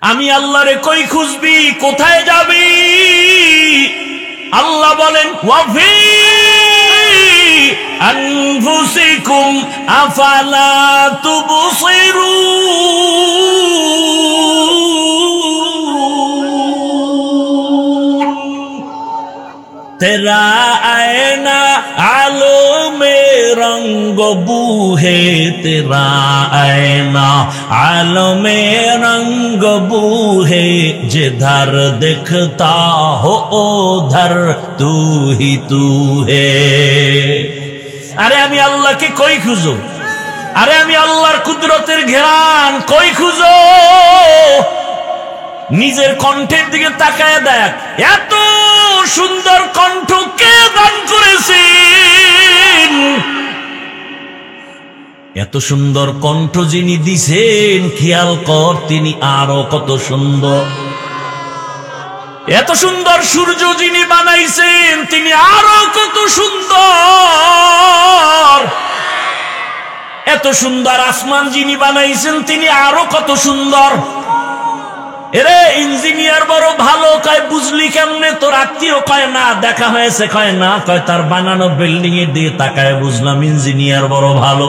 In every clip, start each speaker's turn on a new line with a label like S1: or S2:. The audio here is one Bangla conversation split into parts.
S1: আমি আল্লাহরে কই খুঁজবি, কোথায় যাবি? আল্লাহ বলেন ওয়াফি আনফুসিকুম আফালা তুবসিরুন। তেরা আয়না আলো মে रंग बू है तेरा आईना आलम रंग बू है जिधर दिखता हो उधर तू ही तू है। अरे আমি আল্লাহকে কই খুঁজো? আরে আমি আল্লাহর কুদরতের ঘ্রাণ কই খুঁজো? নিজের কণ্ঠের দিকে তাকায় দেখ, এত সুন্দর কণ্ঠ কে দান করেছেন? এত সুন্দর কণ্ঠ যিনি দিছেন, খেয়াল কর তিনি আরো কত সুন্দর। এত সুন্দর সূর্য যিনি বানাইছেন, তিনি আরো কত সুন্দর। এত সুন্দর আসমান যিনি বানাইছেন, তিনি আরো কত সুন্দর। এরে ইঞ্জিনিয়ার বড় ভালো, কয় বুঝলি কেমনে? তোর আত্মীয় কয় না, দেখা হয়েছে কয় না, কয় তার বানানো বিল্ডিং এর দিয়ে তাকায় বুঝলাম ইঞ্জিনিয়ার বড় ভালো।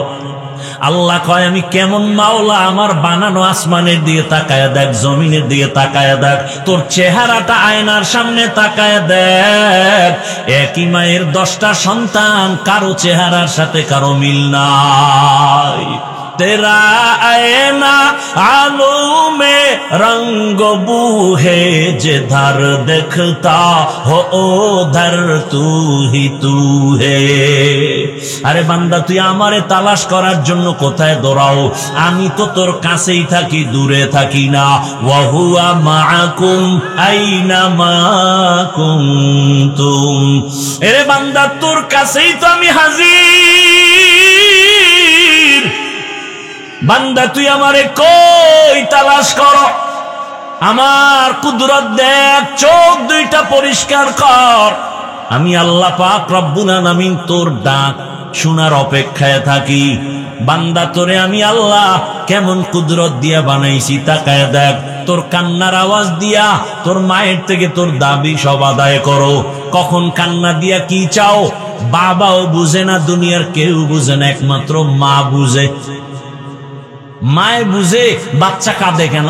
S1: আল্লাহ কয় আমি কেমন মাওলা, আমার বানানো আসমানের দিকে তাকায় দেখ, জমিনের দিকে তাকায় দেখ, তোর চেহারাটা আয়নার সামনে তাকায় দেখ। একই মায়ের 10টা সন্তান, কারো চেহারার সাথে কারো মিল নাই। तेरा आईना आलो में रंग बू है जिधर दिखता हो उधर तू ही तू है। আরে বান্দা তুই আমারে তালাশ করার জন্য কোথায় দৌড়াও? আমি তো তোর কাছেই থাকি, দূরে থাকি না। ওয়া হুয়া মাআকুম আইনা মা কুনতুম। এরে বান্দা তোর কাছেই তো আমি হাজির। বান্দা তুই আমারে কই তালাশ কর? আমার কুদরত দেখ, চোখ দুইটা পরিষ্কার কর। আমি আল্লাহ পাক রব্বুল আলামিন তোর ডাক শোনার অপেক্ষায় থাকি। বান্দা তোরে আমি আল্লাহ কেমন কুদরত দিয়া বানাইছি তাকায় দেখ। তোর কান্নার আওয়াজ দিয়া তোর মায়ের থেকে তোর দাবি সব আদায় করো। কখন কান্না দিয়া কি চাও বাবাও বুঝে না, দুনিয়ার কেউ বুঝে না, একমাত্র মা বুঝে। মায় বুঝে বাচ্চা কাঁদে কেন।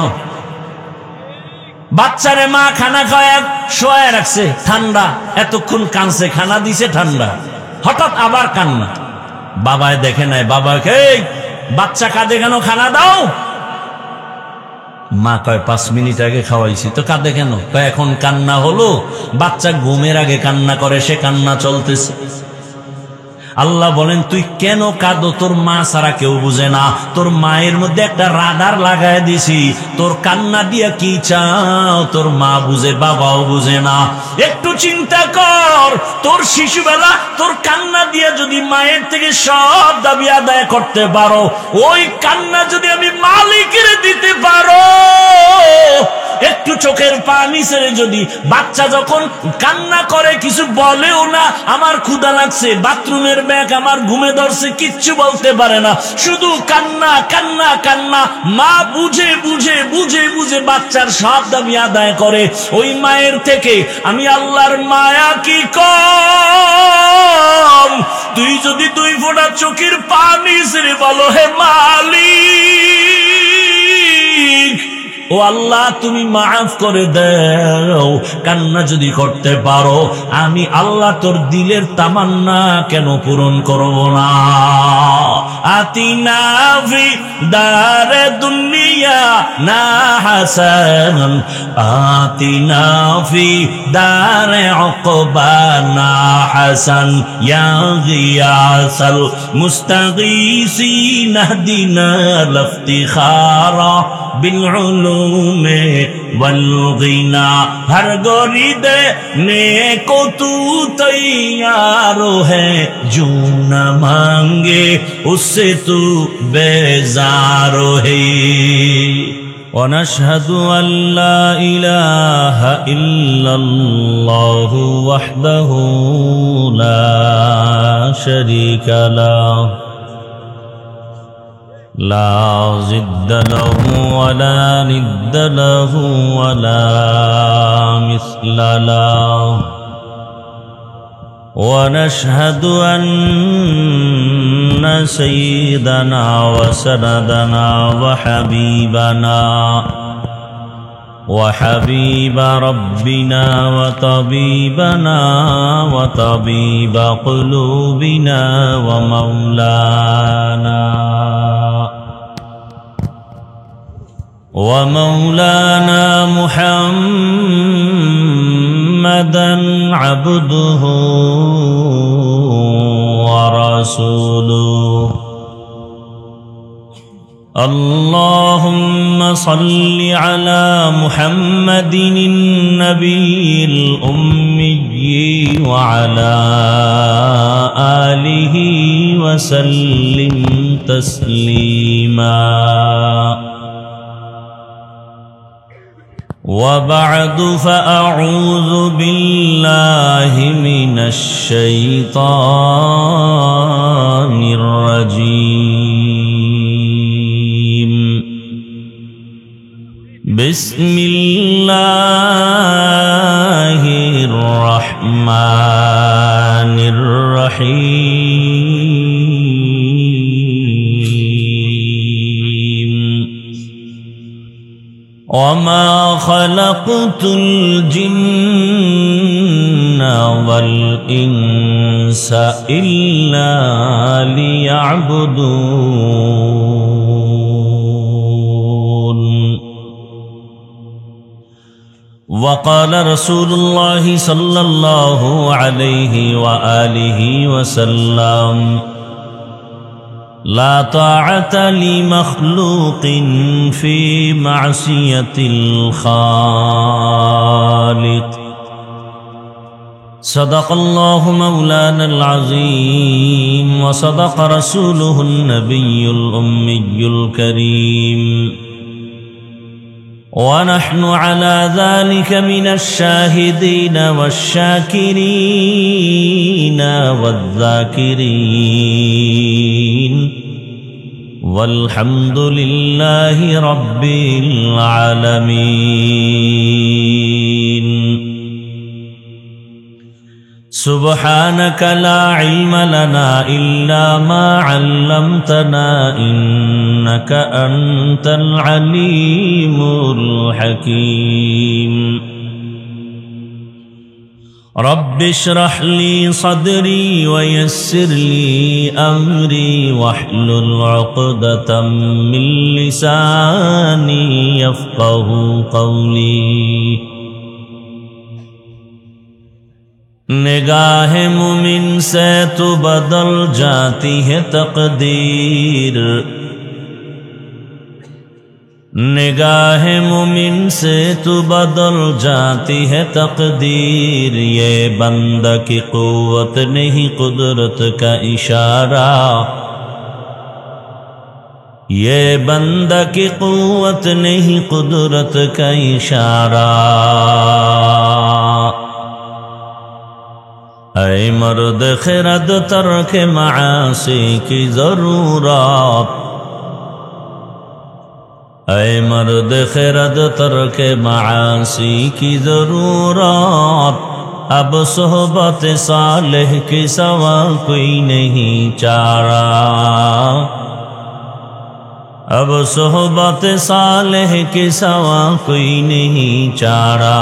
S1: বাচ্চারে মা খানা খাওয়ায় শোয়ায় রাখছে, ঠান্ডা, এতক্ষণ কানছে, খানা দিছে ঠান্ডা, হঠাৎ আবার কান্না। বাবায় দেখে নাই, বাবাকে এই বাচ্চা কাঁদে কেন, খানা দাও। মা কয় 5 মিনিট আগে খাওয়াইছি, তো কাঁদে কেন? কয় এখন কান্না হলো, বাচ্চা ঘুমের আগে কান্না করে, সে কান্না চলতেছে। আল্লাহ বলেন তুই কেন কাঁদো? তোর মা ছাড়া কেউ বুঝে না। তোর মায়ের মধ্যে একটা রাডার লাগায় দিছি, তোর কান্না দিয়া কি চাও তোর মা বুঝে, বাবাও বুঝে না। একটু চিন্তা কর, তোর শিশুবেলা তোর কান্না দিয়া যদি মায়ের থেকে সব দাবি আদায় করতে পারো, ওই কান্না যদি আমি মালিকের দিতে পারো, একটু চোখের পানি ছেড়ে যদি বাচ্চা যখন কান্না করে কিছু বলেও না, আমার ক্ষুধা লাগছে, বাথরুমের ব্যাগ আমার ঘুমে ধরছে, কিচ্ছু বলতে পারে না, শুধু কান্না কান্না কান্না। মা বুঝে বুঝে বুঝে বুঝে বাচ্চার সব দাবি আদায় করে। ওই মায়ের থেকে আমি আল্লাহর মায়া কি কম? তুই যদি 2 ফোঁটা চোখের পানি ছেড়ে বলো হে মালিক, ও আল্লাহ তুমি মাফ করে দাও, কান্না যদি করতে পারো, আমি আল্লাহ তোর দিলের তামান্না কেন পূরণ করব না? আতিনা ফি দারে দুনিয়া না হাসান, আতিনা ফি দারে উকবা না হাসান, ইয়া গিয়াসাল মুস্তাগীসিন ইহদিনা লফতিখারা بالعلوم والغنا। ہر گرید نیکو تو تیار ہے، جو نہ مانگے اس سے تو بیزار ہے۔ ونشهد أن لا إله إلا الله وحده لا شريك له لا ضد له ولا ند له ولا مثل له ونشهد أن سيدنا وسندنا وحبيب ربنا وطبيبنا وطبيب قلوبنا ومولانا محمدا عبده ورسوله اللهم صل على محمد النبي الأمي وعلى آله وسلم تسليما وبعد فأعوذ بالله من الشيطان الرجيم بسم الله الرحمن الرحيم وما خلقت الجن والإنس إلا ليعبدون وقال رسول الله صلى الله عليه وآله وسلم لا طاعة لمخلوق في معصية الخالق صدق الله مولانا العظيم وصدق رسوله النبي الأمي الكريم ونحن على ذلك من الشاهدين والشاكرين والذاكرين والحمد لله رب العالمين سبحانك لا علم لنا إلا ما علمتنا إنك أنت العليم الحكيم رب اشرح لي صدري ويسر لي أمري واحلل عقدة من لساني يفقه قولي نگاہ مومن سے تو بدل جاتی ہے تقدیر نگاہ مومن سے تو بدل جاتی ہے تقدیر یہ بندہ کی قوت نہیں قدرت کا اشارہ یہ بندہ کی قوت نہیں قدرت کا اشارہ اے مرد خرد ترک معاصی کی ضرورت اے مرد خرد ترک معاصی کی ضرورت اب صحبت صالح کے سوا کوئی نہیں چارہ اب صحبت صالح کے سوا کوئی نہیں چارہ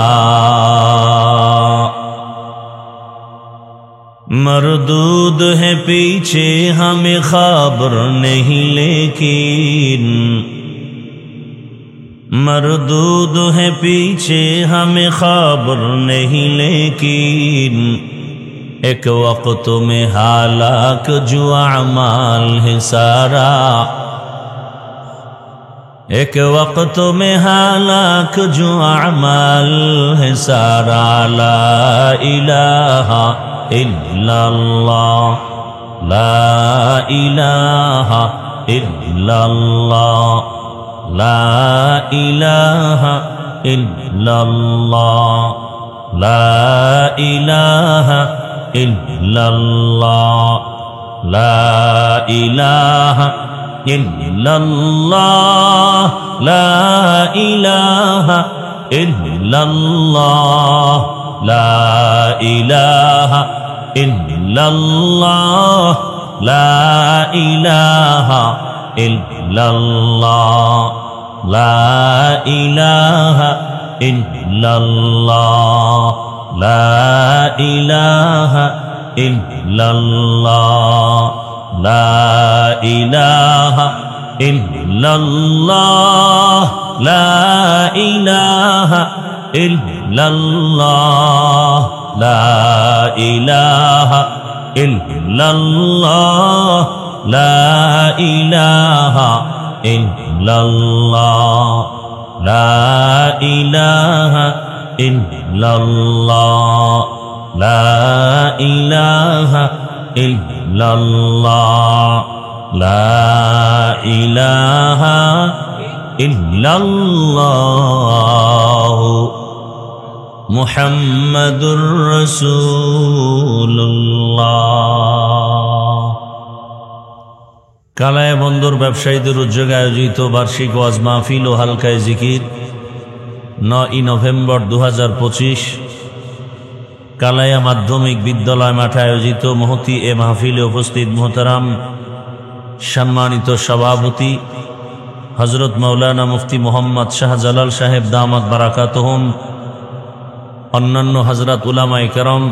S1: مردود ہے پیچھے ہمیں خبر نہیں لیکن مردود ہے پیچھے ہمیں خبر نہیں لیکن ایک وقت میں ہلاک جو اعمال ہے سارا ایک وقت میں ہلاک جو اعمال ہے سارا لا الہ الا اللہ لا الہ الا اللہ لا الہ الا اللہ لا الہ الا اللہ لا الہ ইল্লাল্লাহ লা ইলাহা ইল্লাল্লাহ লা ইলাহা ইল্লাল্লাহ লা ইলাহা ইল্লাল্লাহ লা ইলাহা ইল্লাল্লাহ লা ইলাহা ইল্লাল্লাহ লা ইলাহা ইল্লাল্লাহ লা ইলাহা ইল্লাল্লাহ লা ইলাহা ইল্লাল্লাহ লা ইলাহা ইল্লাল্লাহ লা ইলাহা ইল্লাল্লাহ লা ইলাহা ইল্লাল্লাহ লা ইলাহা ইল্লাল্লাহ মুহাম্মাদুর রাসূলুল্লাহ। কালায়া বন্দর ব্যবসায়ীদের উদ্যোগে আয়োজিত বার্ষিক ওয়াজ মাহফিল ও হালকায়ে জিকির 9 নভেম্বর 2025 কালায়া মাধ্যমিক বিদ্যালয় মাঠে আয়োজিত মহতি এ মাহফিলে উপস্থিত মোহতারাম সম্মানিত সভাপতি হযরত মাওলানা মুফতি মোহাম্মদ শাহজালাল সাহেব দামাত বারাকাতুহুম, অন্যান্য হযরত উলামায়ে কেরাম,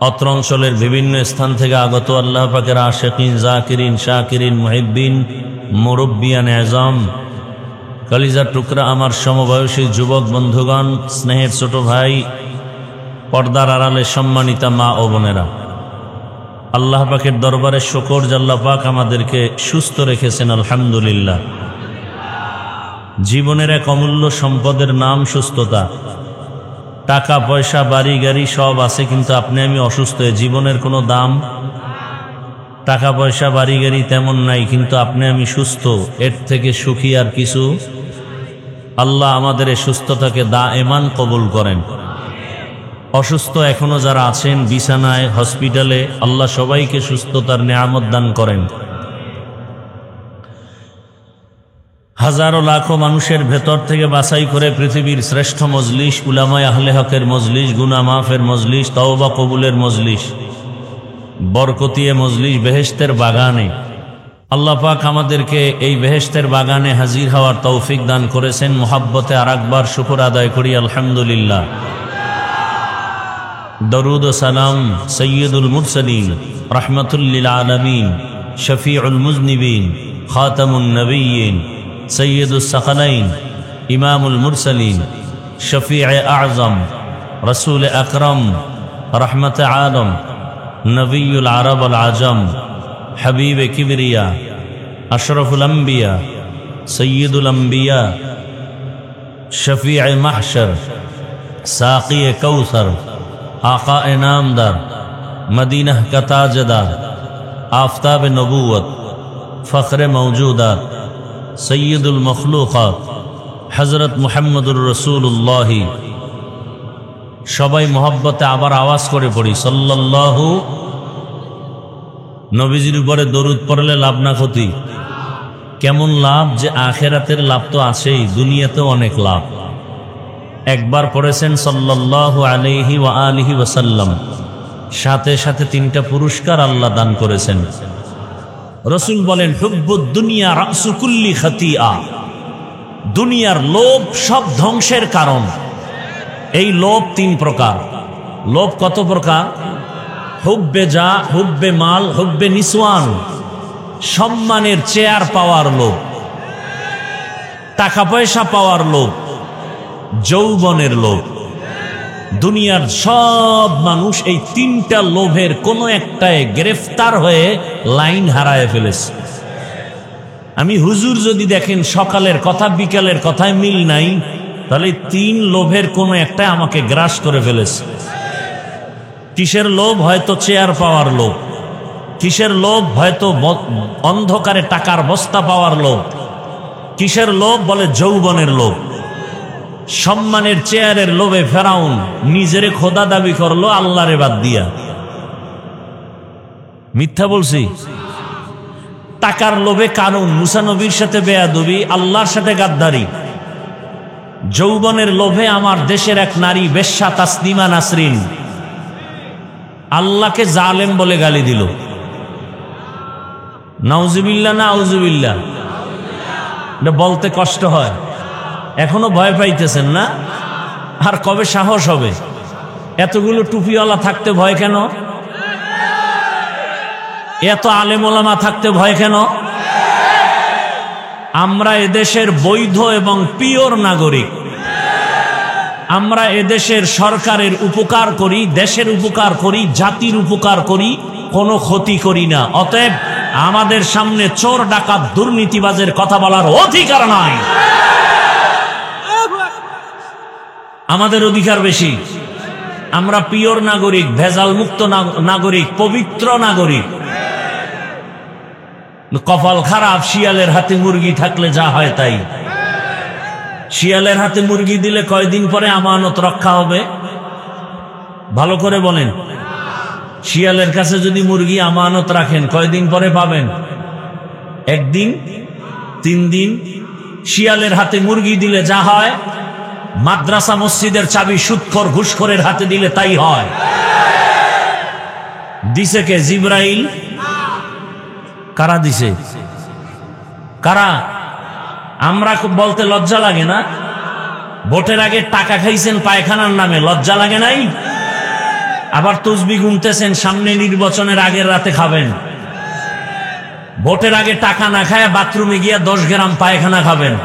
S1: অত্র অঞ্চলের বিভিন্ন স্থান থেকে আগত আল্লাহ পাকের আশিকিন, জাকিরিন, শাকিরিন, মুহিব্বিন, মুরব্বিয়ান আযম, কলিজার টুকরা আমার সমবয়সী যুবক বন্ধুগণ, স্নেহের ছোট ভাই, পর্দার আড়ালে সম্মানিতা মা ও বোনেরা, আল্লাহ পাকের দরবারে শুকর যে আল্লাহ পাক আমাদেরকে সুস্থ রেখেছেন, আলহামদুলিল্লাহ। জীবনের এক অমূল্য সম্পদের নাম সুস্থতা। টাকা পয়সা বাড়ি গাড়ি সব আছে, কিন্তু আপনি আমি অসুস্থ। জীবনের কোনো দাম, টাকা পয়সা বাড়ি গাড়ি তেমন নাই, কিন্তু আপনি আমি সুস্থ। এর থেকে সুখী আর কিছু। আল্লাহ আমাদের এই সুস্থতাকে দায়েমান কবুল করেন। অসুস্থ এখনো যারা আছেন বিছানায়, হসপিটালে, আল্লাহ সবাইকে সুস্থতার নেয়ামত দান করেন। হাজারো লাখো মানুষের ভেতর থেকে বাছাই করে পৃথিবীর শ্রেষ্ঠ মজলিস, উলামায়ে আহলে হকের মজলিস, গুনাহ মাফের মজলিস, তওবা কবুলের মজলিস, বরকতিয়ে মজলিস, বেহেশতের বাগানে আল্লাহ পাক আমাদেরকে এই বেহেশতের বাগানে হাজির হওয়ার তৌফিক দান করেছেন। মুহাব্বতে আরেকবার শুকর আদায় করি, আলহামদুলিল্লাহ। দরুদ ও সালাম সৈয়দুল মুরসালিন, রাহমাতুল লিল আলামিন, শফিউল মুজনিবিন, খাতামুন নবিয়্যিন, সৈয়দুস সাকালাইন, ইমামুল মুরসালিন, শফিয়ে আযম, রসুল আকরম, রহমতে আলম, নবিয়ুল আরব আল আজম, হাবিবে কিবরিয়া, আশরফুল আম্বিয়া, সৈয়দুল আম্বিয়া, শফিয়ে মাহশর, সাকিয়ে কৌসর, आका नामदार, मदीना का ताजदार, आफताब नबूवत, फ़ख्र मौजूदात, सैयदुल मखलूक़ात, हज़रत मुहम्मदुर रसूलुल्लाह। सबाई मोहब्बते आबार आवाज़ करे पड़ी सल्लल्लाहु। नबीजिर उपरे दरूद पड़ले लाभ ना क्षति। केमन लाभ जे आखिरातेर लाभ तो आछेई, दुनियातेও अनेक लाभ। একবার পড়েছেন সাল্লাল্লাহু আলাইহি ওয়া আলিহি ওয়াসাল্লাম, সাথে সাথে 3টা পুরস্কার আল্লাহ দান করেছেন। রাসূল বলেন হুব্বুদ দুনিয়া রাসু কুল্লি খাতিয়া। দুনিয়ার লোভ সব ধ্বংসের কারণ। এই লোভ 3 প্রকার। লোভ কত প্রকার? হুব্বে যা, হুব্বে মাল, হুব্বে নিসওয়ান। সম্মানের চেয়ার পাওয়ার লোভ, টাকা পয়সা পাওয়ার লোভ, যৌবনের লোভ। দুনিয়ার সব মানুষ এই 3টা লোভের কোনো একটায় গ্রেফতার হয়ে লাইন হারায় ফেলেছে। আমি হুজুর যদি দেখেন সকালের কথা বিকালের কথায় মিল নাই, তাহলে 3 লোভের কোনো একটা আমাকে গ্রাস করে ফেলেছে। কিসের লোভ? হয়তো চেয়ার পাওয়ার লোভ। কিসের লোভ? হয়তো অন্ধকারে টাকার বস্তা পাওয়ার লোভ। কিসের লোভ? বলে যৌবনের লোভ। সম্মানের চেয়ারের লোভে ফেরাউন নিজেরে খোদা দাবি করলো আল্লাহরে বাদ দিয়া। মিথ্যা বলছি? টাকার লোভে কারণ, মুসা নবীর সাথে বেয়াদবি, আল্লাহর সাথে গাদ্দারি। যৌবনের লোভে আমার দেশের এক নারী বেশ্যা তাসনিমা নাসরিন আল্লাহকে জালেম বলে গালি দিল। নাউজুবিল্লাহ না আউজুবিল্লাহ, এটা বলতে কষ্ট হয়। এখনো ভয় পাইতেছেন না? আর কবে সাহস হবে? এতগুলো টুপিওয়ালা থাকতে ভয় কেন? এত আলেম ওলামা থাকতে ভয় কেন? আমরা এদেশের বৈধ এবং পিওর নাগরিক। আমরা এদেশের সরকারের উপকার করি, দেশের উপকার করি, জাতির উপকার করি, কোনো ক্ষতি করি না। অতএব আমাদের সামনে চোর ডাকাত দুর্নীতিবাজের কথা বলার অধিকার নাই। আমাদের অধিকার বেশি। আমরা পিওর নাগরিক, ভেজাল মুক্ত নাগরিক, পবিত্র নাগরিক। কপাল খারাপ, শিয়ালের হাতে মুরগি থাকলে যা হয় তাই। শিয়ালের হাতে মুরগি দিলে কয়দিন পরে আমানত রক্ষা হবে? ভালো করে বলেন। শিয়ালের কাছে যদি মুরগি আমানত রাখেন কয়দিন পরে পাবেন? একদিন, 3 দিন। শিয়ালের হাতে মুরগি দিলে যা হয়, মাদ্রাসা মসজিদের চাবি সুদখোর ঘুষখোরের হাতে দিলে তাই হয়। দিছে কে? জিবরাইল। কারা দিছে? কারা? আমরা বলতে লজ্জা লাগে না? ভোটের আগে টাকা খাইছেন পায়খানার নামে, লজ্জা লাগে নাই? আবার তসবিহ গুনতেছেন, সামনে নির্বাচনের আগের রাতে খাবেন। ভোটের আগে টাকা না খায় বাথরুমে গিয়া 10 গ্রাম পায়খানা খাবেন।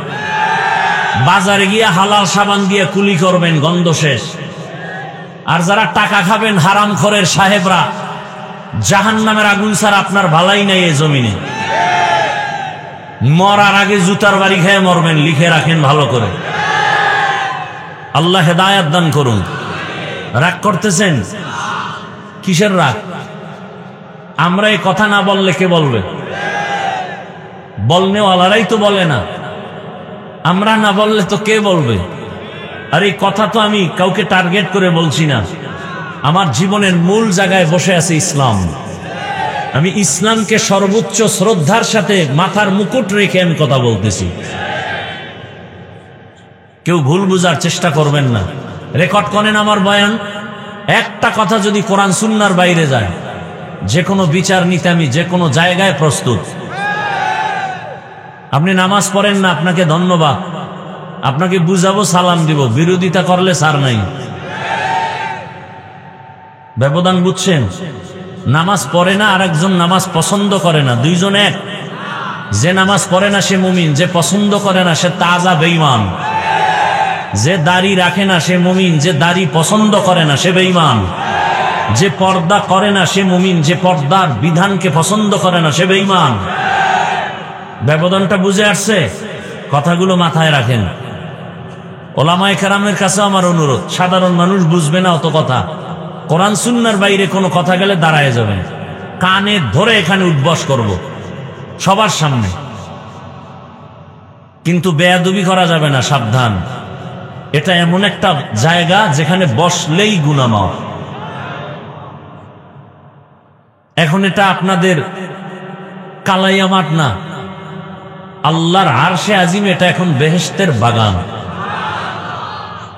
S1: বাজারে গিয়া হালাল সাবান দিয়ে কুলি করবেন, গন্ধ শেষ। আর যারা টাকা খাবেন হারামখোরের সাহেবরা, জাহান্নামের আগুন ছাড়া আপনার ভালাই নাই এই জমিনে। মরার আগে জুতার বাড়ি খেয়ে মরবেন, লিখে রাখেন ভালো করে। আল্লাহ হেদায়েত দান করুন। রাগ করতেছেন? কিসের রাগ? আমরা এই কথা না বললে কে বলবে? বলনেওয়ালারাই তো বলে না। আমরা না বললে তো কে বলবে? আর এই কথা তো আমি কাউকে টার্গেট করে বলছি না। আমার জীবনের মূল জায়গায় বসে আছে ইসলাম। আমি ইসলামকে সর্বোচ্চ শ্রদ্ধার সাথে মাথার মুকুট রেখে আমি কথা বলতেছি। কেউ ভুল বুঝার চেষ্টা করবেন না। রেকর্ড করেন আমার বয়ান। একটা কথা যদি কোরআন সুন্নাহর বাইরে যায়, যে কোনো বিচার নিতে আমি যে কোনো জায়গায় প্রস্তুত। আপনি নামাজ পড়েন না, আপনাকে ধন্যবাদ। আপনাকে বুঝাবো, সালাম দিব। বিরোধিতা করলে ছাড় নাই। ব্যবধান বুঝছেন? নামাজ পড়ে না আর একজন নামাজ পছন্দ করে না, দুইজন এক। যে নামাজ পড়ে না সে মুমিন, যে পছন্দ করে না সে তাজা বেঈমান। যে দাড়ি রাখে না সে মুমিন, যে দাড়ি পছন্দ করে না সে বেঈমান। যে পর্দা করে না সে মুমিন, যে পর্দার বিধানকে পছন্দ করে না সে বেঈমান। ব্যবধানটা বুঝে আসছে? কথাগুলো মাথায় রাখেন। ওলামায়ে কেরামের কাছে আমার অনুরোধ, সাধারণ মানুষ বুঝবে না অত কথা। কোরআন সুন্নাহর বাইরে কোনো কথা গেলে দাঁড়ায় যাবেন, কানে ধরে এখানে উদ্বস করব সবার সামনে। কিন্তু বেয়াদবি করা যাবে না, সাবধান। এটা এমন একটা জায়গা যেখানে বসলেই গুনাহ মাফ। এখন এটা আপনাদের কালাইয়া মাঠ না, আল্লাহর আরশে আজিম। এটা এখন বেহেশতের বাগান।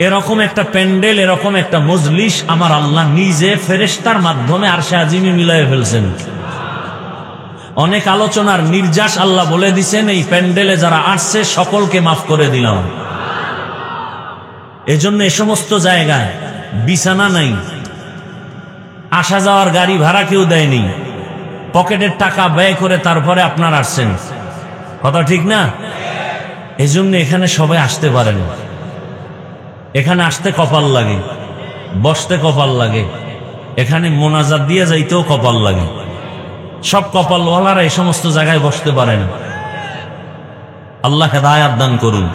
S1: এরকম একটা প্যান্ডেল, এরকম একটা মজলিস আমার আল্লাহ নিজে ফেরেশতার মাধ্যমে আরশে আজিমে মিলাই ফেলছেন। অনেক আলোচনার নির্যাস আল্লাহ বলে দিছেন, এই প্যান্ডেলে যারা আসছে সকলকে মাফ করে দিলাম। এজন্য এ সমস্ত জায়গায় বিছানা নাই, আসা যাওয়ার গাড়ি ভাড়া কেউ দেয়নি, পকেটের টাকা ব্যয় করে তারপরে আপনার আসছেন। কথা ঠিক না? এজন্য এখানে সবাই আসতে পারেন। এখানে আসতে কপাল লাগে, বসতে কপাল লাগে, এখানে মোনাজাত দিয়ে যাইতেও কপাল লাগে। সব কপালওয়ালারা এই সমস্ত জায়গায় বসতে পারেন। আল্লাহ হেদায়েত দান করুন।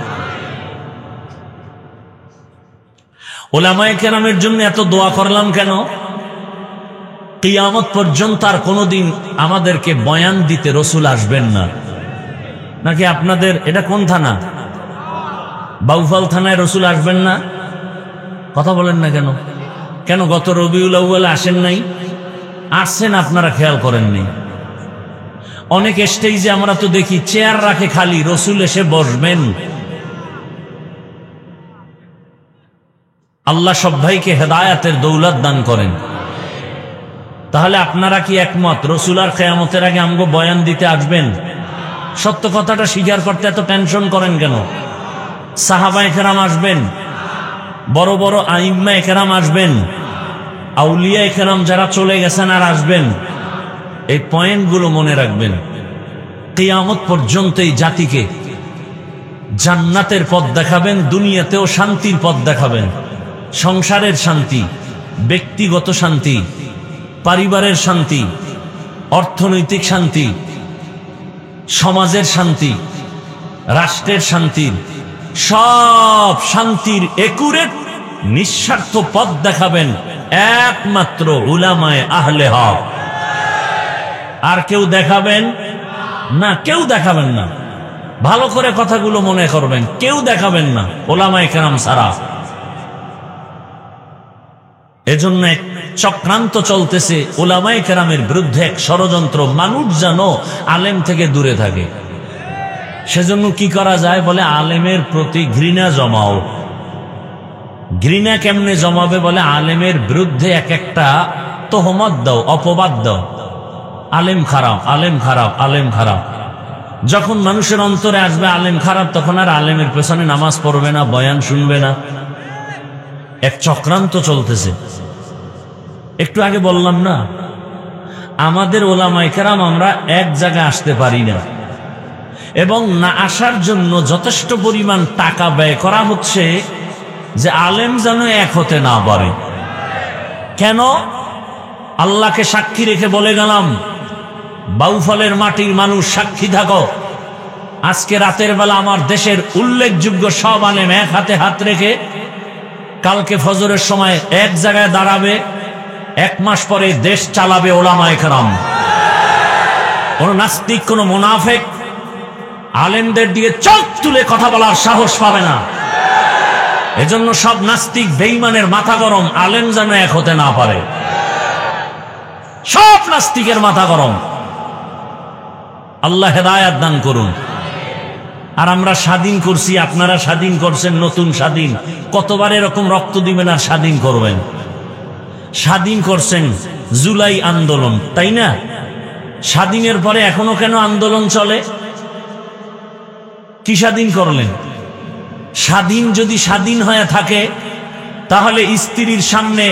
S1: উলামায়ে কেরামের জন্য এত দোয়া করলাম কেন? কিয়ামত পর্যন্ত আর কোনোদিন আমাদেরকে বয়ান দিতে রসুল আসবেন না। নাকি আপনাদের এটা কোন থানা? বাউফল থানায় রসুল আসবেন না? কথা বলেন না কেন? কেন গত রবিউল আউয়ালে আসেন নাই? আসছেন, আপনারা খেয়াল করেননি। অনেক স্টেজে আমরা তো দেখি চেয়ার রাখে খালি, রসুল এসে বসবেন। আল্লাহ সব ভাইকে হেদায়াতের দৌলত দান করেন। তাহলে আপনারা কি একমত রসুল আর কিয়ামতের আগে আমগো বয়ান দিতে আসবেন? সত্য কথাটা স্বীকার করতে এত টেনশন করেন কেন? সাহাবায়ে কেরাম আসবেন, বড় বড় আইম্মায়ে কেরাম আসবেন, আউলিয়ায়ে কেরাম যারা চলে গেছেন আর আসবেন। এই পয়েন্টগুলো মনে রাখবেন। কিয়ামত পর্যন্ত এই জাতিকে জান্নাতের পথ দেখাবেন, দুনিয়াতেও শান্তির পথ দেখাবেন। সংসারের শান্তি, ব্যক্তিগত শান্তি, পরিবারের শান্তি, অর্থনৈতিক শান্তি, সমাজের শান্তি, রাষ্ট্রের শান্তি, সব শান্তির একুরেট নিঃস্বার্থ পথ দেখাবেন একমাত্র উলামায়ে আহলে হক। আর কেউ দেখাবেন না, কেউ দেখাবেন না। ভালো করে কথাগুলো মনে করবেন, কেউ দেখাবেন না উলামায়ে কেরাম ছাড়া। এজন্য এক চক্রান্ত চলতেছে উলামায়ে কেরামের বিরুদ্ধে, এক ষড়যন্ত্র। মানুষ যেন আলেম থেকে দূরে থাকে। সেজন্য কি করা যায়? বলে আলেমের প্রতি ঘৃণা জমাও। ঘৃণা কেমনে জমাবে? বলে আলেমের বিরুদ্ধে এক একটা তোহমত দাও, অপবাদ দাও। আলেম খারাপ, আলেম খারাপ, আলেম খারাপ। যখন মানুষের অন্তরে আসবে আলেম খারাপ, তখন আর আলেমের পেছনে নামাজ পড়বে না, বয়ান শুনবে না। এক চক্রান্ত চলতেছে। একটু আগে বললাম না, আমাদের ওলামায়ে কেরাম আমরা এক জায়গায় আসতে পারি না, এবং না আসার জন্য যথেষ্ট পরিমাণ টাকা ব্যয় করা হচ্ছে যে আলেম যেন এক হতে না পারে। কেন? আল্লাহকে সাক্ষী রেখে বলে গেলাম, বাউফলের মাটির মানুষ সাক্ষী থাকো, আজকে রাতের বেলা আমার দেশের উল্লেখযোগ্য সব আলেম এক হাতে হাত রেখে কালকে ফজরের সময় এক জায়গায় দাঁড়াবে। 1 মাস পরে দেশ চালাবে ওলামায়ে কেরাম। কোন নাস্তিক, কোন মুনাফিক আলেমদের দিয়ে চোখ তুলে কথা বলার সাহস পাবে না। এজন্য সব নাস্তিক বেঈমানের মাথা গরম, আলেম যেন এক হতে না পারে। সব নাস্তিকের মাথা গরম। আল্লাহ হেদায়াত দান করুন। আর আমরা স্বাধীন করছি, আপনারা স্বাধীন করছেন, নতুন স্বাধীন। কতবার এরকম রক্ত দিবেন আর স্বাধীন করবেন? স্বাধীন করছেন জুলাই আন্দোলন, তাই না? স্বাধীনের পরে এখনো কেন আন্দোলন চলে? কি স্বাধীন করলেন? স্বাধীন যদি স্বাধীন হয়ে থাকে, তাহলে স্ত্রীর সামনে,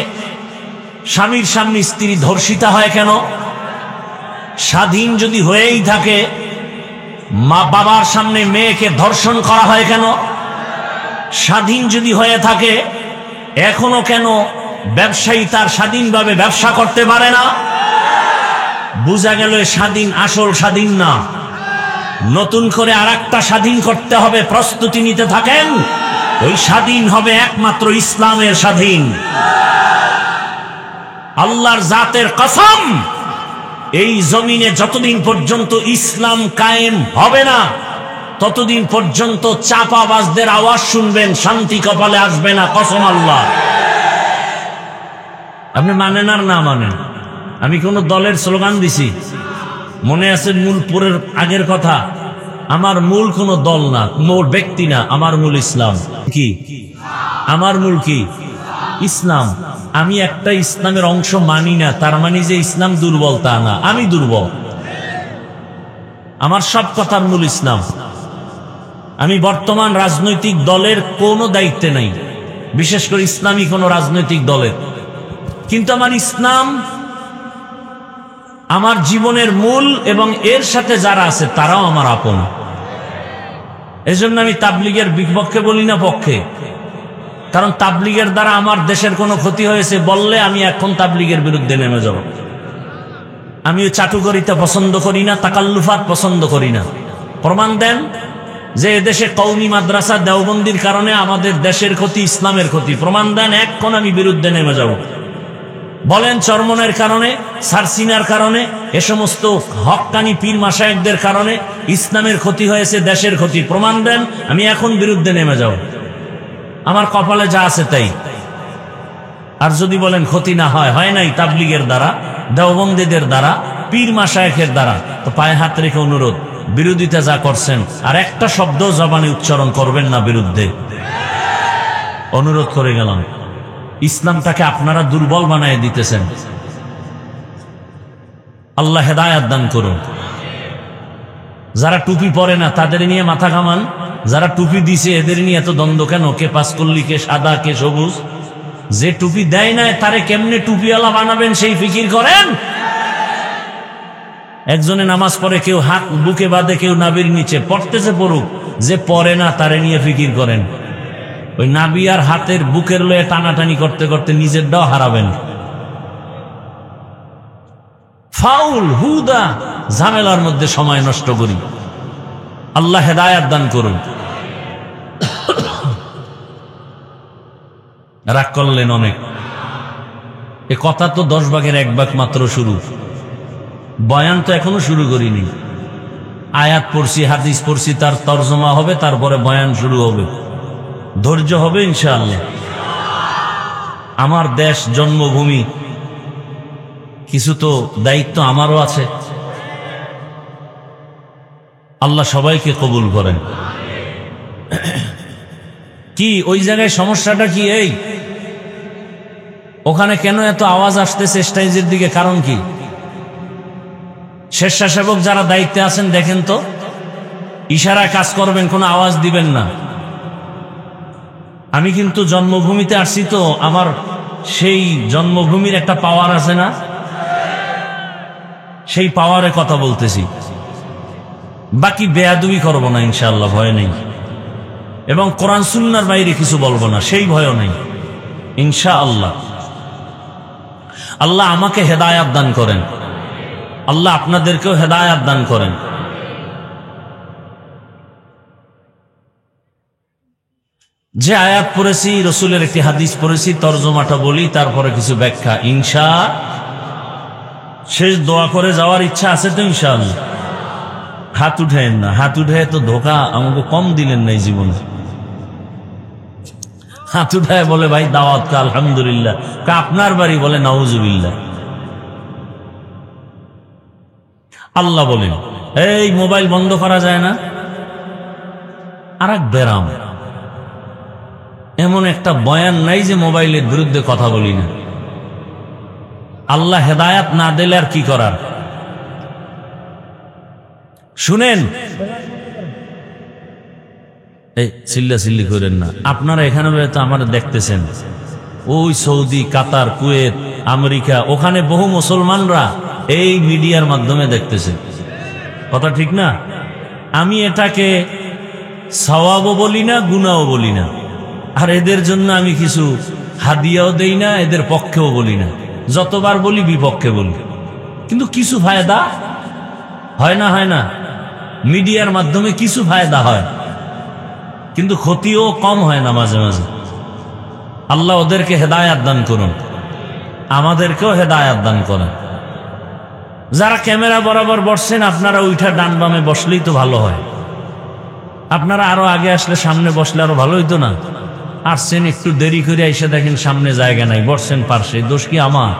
S1: স্বামীর সামনে স্ত্রী ধর্ষিতা হয় কেন? স্বাধীন যদি হয়েই থাকে, মা বাবার সামনে মেয়েকে ধর্ষণ করা হয় কেন? স্বাধীন যদি হয়ে থাকে, এখনো কেন ব্যবসায়ী তার স্বাধীনভাবে ব্যবসা করতে পারে না? বুঝা গেল স্বাধীন আসল স্বাধীন না। নতুন করে আরেকটা স্বাধীন করতে হবে, প্রস্তুতি নিতে থাকেন। ওই স্বাধীন হবে একমাত্র ইসলামের স্বাধীন। আল্লাহর জাতের কসম, এই জমিনে যতদিন পর্যন্ত ইসলাম কায়েম হবে না, ততদিন পর্যন্ত চাপাবাজদের আওয়াজ শুনবেন, শান্তি কপালে আসবে না। কসম আল্লাহ। আপনি মানেন আর না মানেন, আমি কোন দলের স্লোগান দিছি? মনে আছে মূলপুরের আগের কথা? আমার মূল কোন দল না, মূল ব্যক্তি না, আমার মূল ইসলাম। কি আমার মূল? কি ইসলাম। আমি একটা ইসলামের অংশ মানি না, তার মানে যে ইসলাম দুর্বল তা না, আমি দুর্বল। আমার সব কথার মূল ইসলাম। আমি বর্তমান রাজনৈতিক দলের কোনো দায়িত্বে নাই, বিশেষ করে ইসলামী কোনো রাজনৈতিক দলের। কিন্তু আমার ইসলাম আমার জীবনের মূল, এবং এর সাথে যারা আছে তারাও আমার আপন। এজন্য আমি তাবলীগের বিপক্ষে বলি না, পক্ষে। কারণ তাবলীগের দ্বারা আমার দেশের কোনো ক্ষতি হয়েছে বললে আমি এখন তাবলীগের বিরুদ্ধে নেমে যাব। আমি ওই চাটুকারিতা পছন্দ করি না, তাকাল্লুফাত পছন্দ করি না। প্রমাণ দেন যে এদেশে কওমি মাদ্রাসা দেওবন্দির কারণে আমাদের দেশের ক্ষতি, ইসলামের ক্ষতি। প্রমাণ দেন, এখন আমি বিরুদ্ধে নেমে যাব। বলেন চরমনের কারণে, সারসিনার কারণে, এ সমস্ত হক্কানি পীর মাশায়েখদের কারণে ইসলামের ক্ষতি হয়েছে, দেশের ক্ষতি। প্রমাণ দেন, আমি এখন বিরুদ্ধে নেমে যাব। আমার কপালে যা আছে তাই। আর যদি বলেন ক্ষতি না হয়, হয় নাই তাবলীগের দ্বারা, দেওবন্দীদের দ্বারা, পীর মাশায়েখের দ্বারা, তো পায়ে হাত রেখে অনুরোধ, বিরোধিতা যা করছেন আর একটা শব্দ জবানে উচ্চারণ করবেন না বিরুদ্ধে, অনুরোধ করে গেলাম। ইসলামটাকে আপনারা দুর্বল বানায় দিতেছেন। আল্লাহ হেদায়াত দান করুন। যারা টুপি পরে না তাদের নিয়ে মাথা ঘামান, যারা টুপি দিছে এদের নিয়ে এত দ্বন্দ্ব কেন? কে পাঁচকল্লি, কে সাদা, কে সবুজ? যে টুপি দেয় না তারে কেমনে টুপিওয়ালা বানাবেন সেই ফিকির করেন। একজনে নামাজ পড়ে, কেউ হাত বুকে বাঁধে, কেউ নাবির নিচে, পড়তেছে পড়ুক। যে পড়ে না তারে নিয়ে ফিকির করেন। ওই নাবি আর হাতের বুকের লয়ে টানাটানি করতে করতে নিজেরটাও হারাবেন। ফাউল হুদা ঝামেলার মধ্যে সময় নষ্ট করি। আল্লাহ হেদায়াত দান করুন। রাগ করলেন অনেক। এ কথা তো 10 ভাগের 1 ভাগ মাত্র শুরু। বয়ান তো এখনো শুরু করিনি। আয়াত পড়ছি, হাদিস পড়ছি, তার তর্জমা হবে, তারপরে বয়ান শুরু হবে। ধৈর্য হবে ইনশাআল্লাহ। আমার দেশ, জন্মভূমি, কিছু তো দায়িত্ব আমারও আছে। আল্লাহ সবাইকে কবুল করেন। কি ওই জায়গায় সমস্যাটা কি? এই ওখানে কেন এত আওয়াজ আসতেছে স্টেজের দিকে? কারণ কি? স্বেচ্ছাসেবক যারা দায়িত্বে আছেন দেখেন তো, ইশারায় কাজ করবেন, কোনো আওয়াজ দিবেন না। আমি কিন্তু জন্মভূমিতে আসছি, তো আমার সেই জন্মভূমির একটা পাওয়ার আছে না? সেই পাওয়ারে কথা বলতেছি। বাকি বেয়াদবি করবো না ইনশাআল্লাহ, ভয় নেই। এবং কোরআন সুন্নাহর বাইরে কিছু বলবো না, সেই ভয়ও নেই ইনশাআল্লাহ। আল্লাহ আমাকে হেদায়াত দান করেন, আল্লাহ আপনাদেরকেও হেদায়াত দান করেন। যে আয়াত পড়েছি, রসুলের একটি হাদিস পড়েছি, তর্জমাটা বলি, তারপরে কিছু ব্যাখ্যা ইনশা। শেষ দোয়া করে যাওয়ার ইচ্ছা আছে তো ইনশাআল্লাহ? হাত উঠেন না, হাত উঠে তো ধোকা আমাকে কম দিলেন না এই জীবনে। হাত উঠায় বলে ভাই দাওয়াত কা আলহামদুলিল্লাহ, আপনার বাড়ি বলে নাউজুবিল্লাহ। আল্লাহ বলেন এই মোবাইল বন্ধ করা যায় না। আর এক বেরাম, এমন একটা বয়ান নাই যে মোবাইলের বিরুদ্ধে কথা বলি না। আল্লাহ হেদায়াত না দিলে আর কি করার? শুনেন, এই চিল্লা চিল্লি করেন না। আপনারা এখানে তো আমার দেখতেছেন, ওই সৌদি, কাতার, কুয়েত, আমেরিকা, ওখানে বহু মুসলমানরা এই মিডিয়ার মাধ্যমে দেখতেছে। কথা ঠিক না? আমি এটাকে সওয়াবও বলি না, গুনাহও বলি না। আর এদের জন্য আমি কিছু হাদিয়াও দেই না, এদের পক্ষেও বলি না। যতবার বলি বিপক্ষে বলি, কিন্তু কিছু ফায়দা হয় না? হয় না? মিডিয়ার মাধ্যমে কিছু ফায়দা হয়, কিন্তু ক্ষতিও কম হয় না মাঝে মাঝে। আল্লাহ ওদেরকে হেদায়াত দান করুন, আমাদেরকেও হেদায়াত দান করেন। যারা ক্যামেরা বরাবর বসছেন, আপনারা উঠা ডান বামে বসলেই তো ভালো হয়। আপনারা আরো আগে আসলে, সামনে বসলে আরো ভালো হইতো না? আসছেন একটু দেরি করে, এসে দেখেন সামনে জায়গা নাই, বসছেন পার্শ্বে, দোষ কি আমার?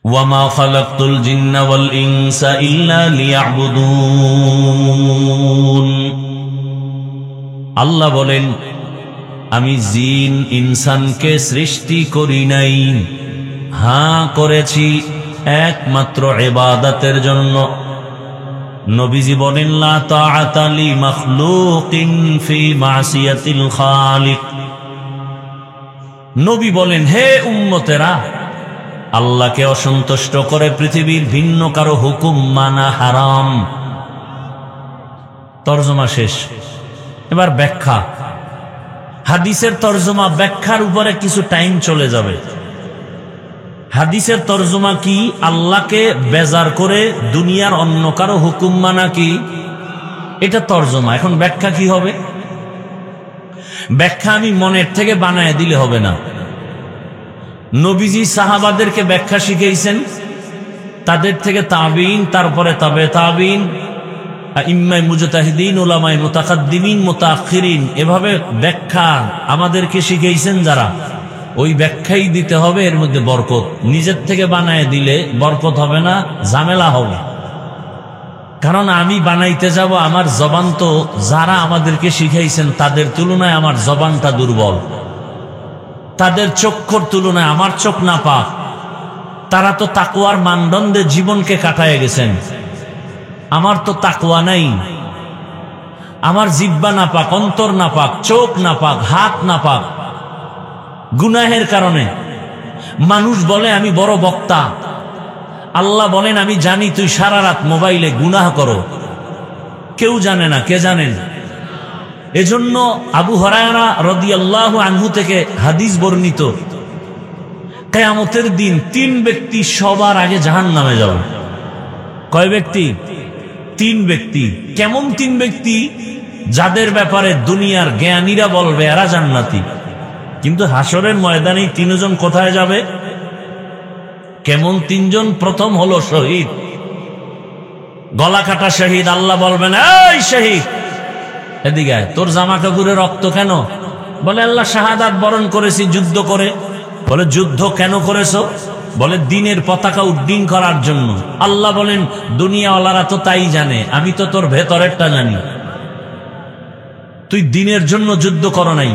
S1: ওয়ামা খালাকতুল জিন্না ওয়াল ইনসা ইল্লা লিয়াবুদুন। আল্লাহ বলেন আমি জিন ইনসানকে সৃষ্টি করি নাই, হ্যাঁ করেছি একমাত্র ইবাদতের জন্য। নবীজি বলেন লা তাআতা লি মাখলুকিন ফি মাসিয়াতিল খালিক। নবী বলেন হে উম্মতেরা, আল্লাহকে অসন্তুষ্ট করে পৃথিবীর ভিন্ন কারো হুকুম মানা হারাম। তরজমা শেষ। এবার ব্যাখ্যা। হাদিসের তরজমা ব্যাখ্যার উপরে কিছু টাইম চলে যাবে। হাদিসের তরজমা কি? আল্লাহকে বেজার করে দুনিয়ার অন্য কারো হুকুম মানা কি? এটা তরজমা। এখন ব্যাখ্যা কি হবে? ব্যাখ্যা আমি মনের থেকে বানায় দিলে হবে না। নবীজি সাহাবাদেরকে ব্যাখ্যা শিখিয়েছেন, তাদের থেকে তাবিঈন, তারপরে তাবে তাবিঈন, ইম্মায়ে মুজতাহিদিন, উলামায়ে মুতাকাদ্দিমিন, মুতাআখিরিন, এভাবে ব্যাখ্যা আমাদেরকে শিখিয়েছেন যারা, ওই ব্যাখ্যাই দিতে হবে, এর মধ্যে বরকত। নিজের থেকে বানায় দিলে বরকত হবে না, ঝামেলা হবে। কারণ আমি বানাইতে যাব, আমার জবান তো যারা আমাদেরকে শিখাইছেন তাদের তুলনায় আমার জবানটা দুর্বল, তাদের চক্ষুর তুলনায় আমার চোখ নাপাক। তারা তো তাকওয়ার মানদণ্ডে জীবনকে কাটায় গেছেন, আমার তো তাকওয়া নাই। আমার জিহ্বা নাপাক, অন্তর নাপাক, চোখ নাপাক, হাত নাপাক, গুনাহের কারণে। মানুষ বলে আমি বড় বক্তা, আল্লাহ বলেন আমি জানি তুই সারা রাত মোবাইলে গুনাহ করো। কেউ জানে না, কে জানেন? এজন্য আবু হুরায়রা রাদিয়াল্লাহু আনহু থেকে হাদিস বর্ণিত, কিয়ামতের দিন 3 ব্যক্তি সবার আগে জাহান্নামে যাবে। কয় ব্যক্তি? 3 ব্যক্তি। কেমন 3 ব্যক্তি? যাদের ব্যাপারে দুনিয়ার জ্ঞানীরা বলবে এরা জান্নাতি, কিন্তু হাসরের ময়দানে 3 জন কোথায় যাবে? কেমন 3 জন? প্রথম হলো শহীদ, গলা কাটা শহীদ। আল্লাহ বলবেন এই শহীদ এদিকে আয়, তোর জামা কাপড়ে রক্ত কেন? বলে আল্লাহ শাহাদাত বরণ করেছি যুদ্ধ করে। বলে যুদ্ধ কেন করেছো? বলে দিনের পতাকা উড্ডীন করার জন্য। আল্লাহ বলেন দুনিয়াওয়ালারা তো তাই জানে, আমি তো তোর ভেতরেরটা জানি। তুই দিনের জন্য যুদ্ধ করো নাই,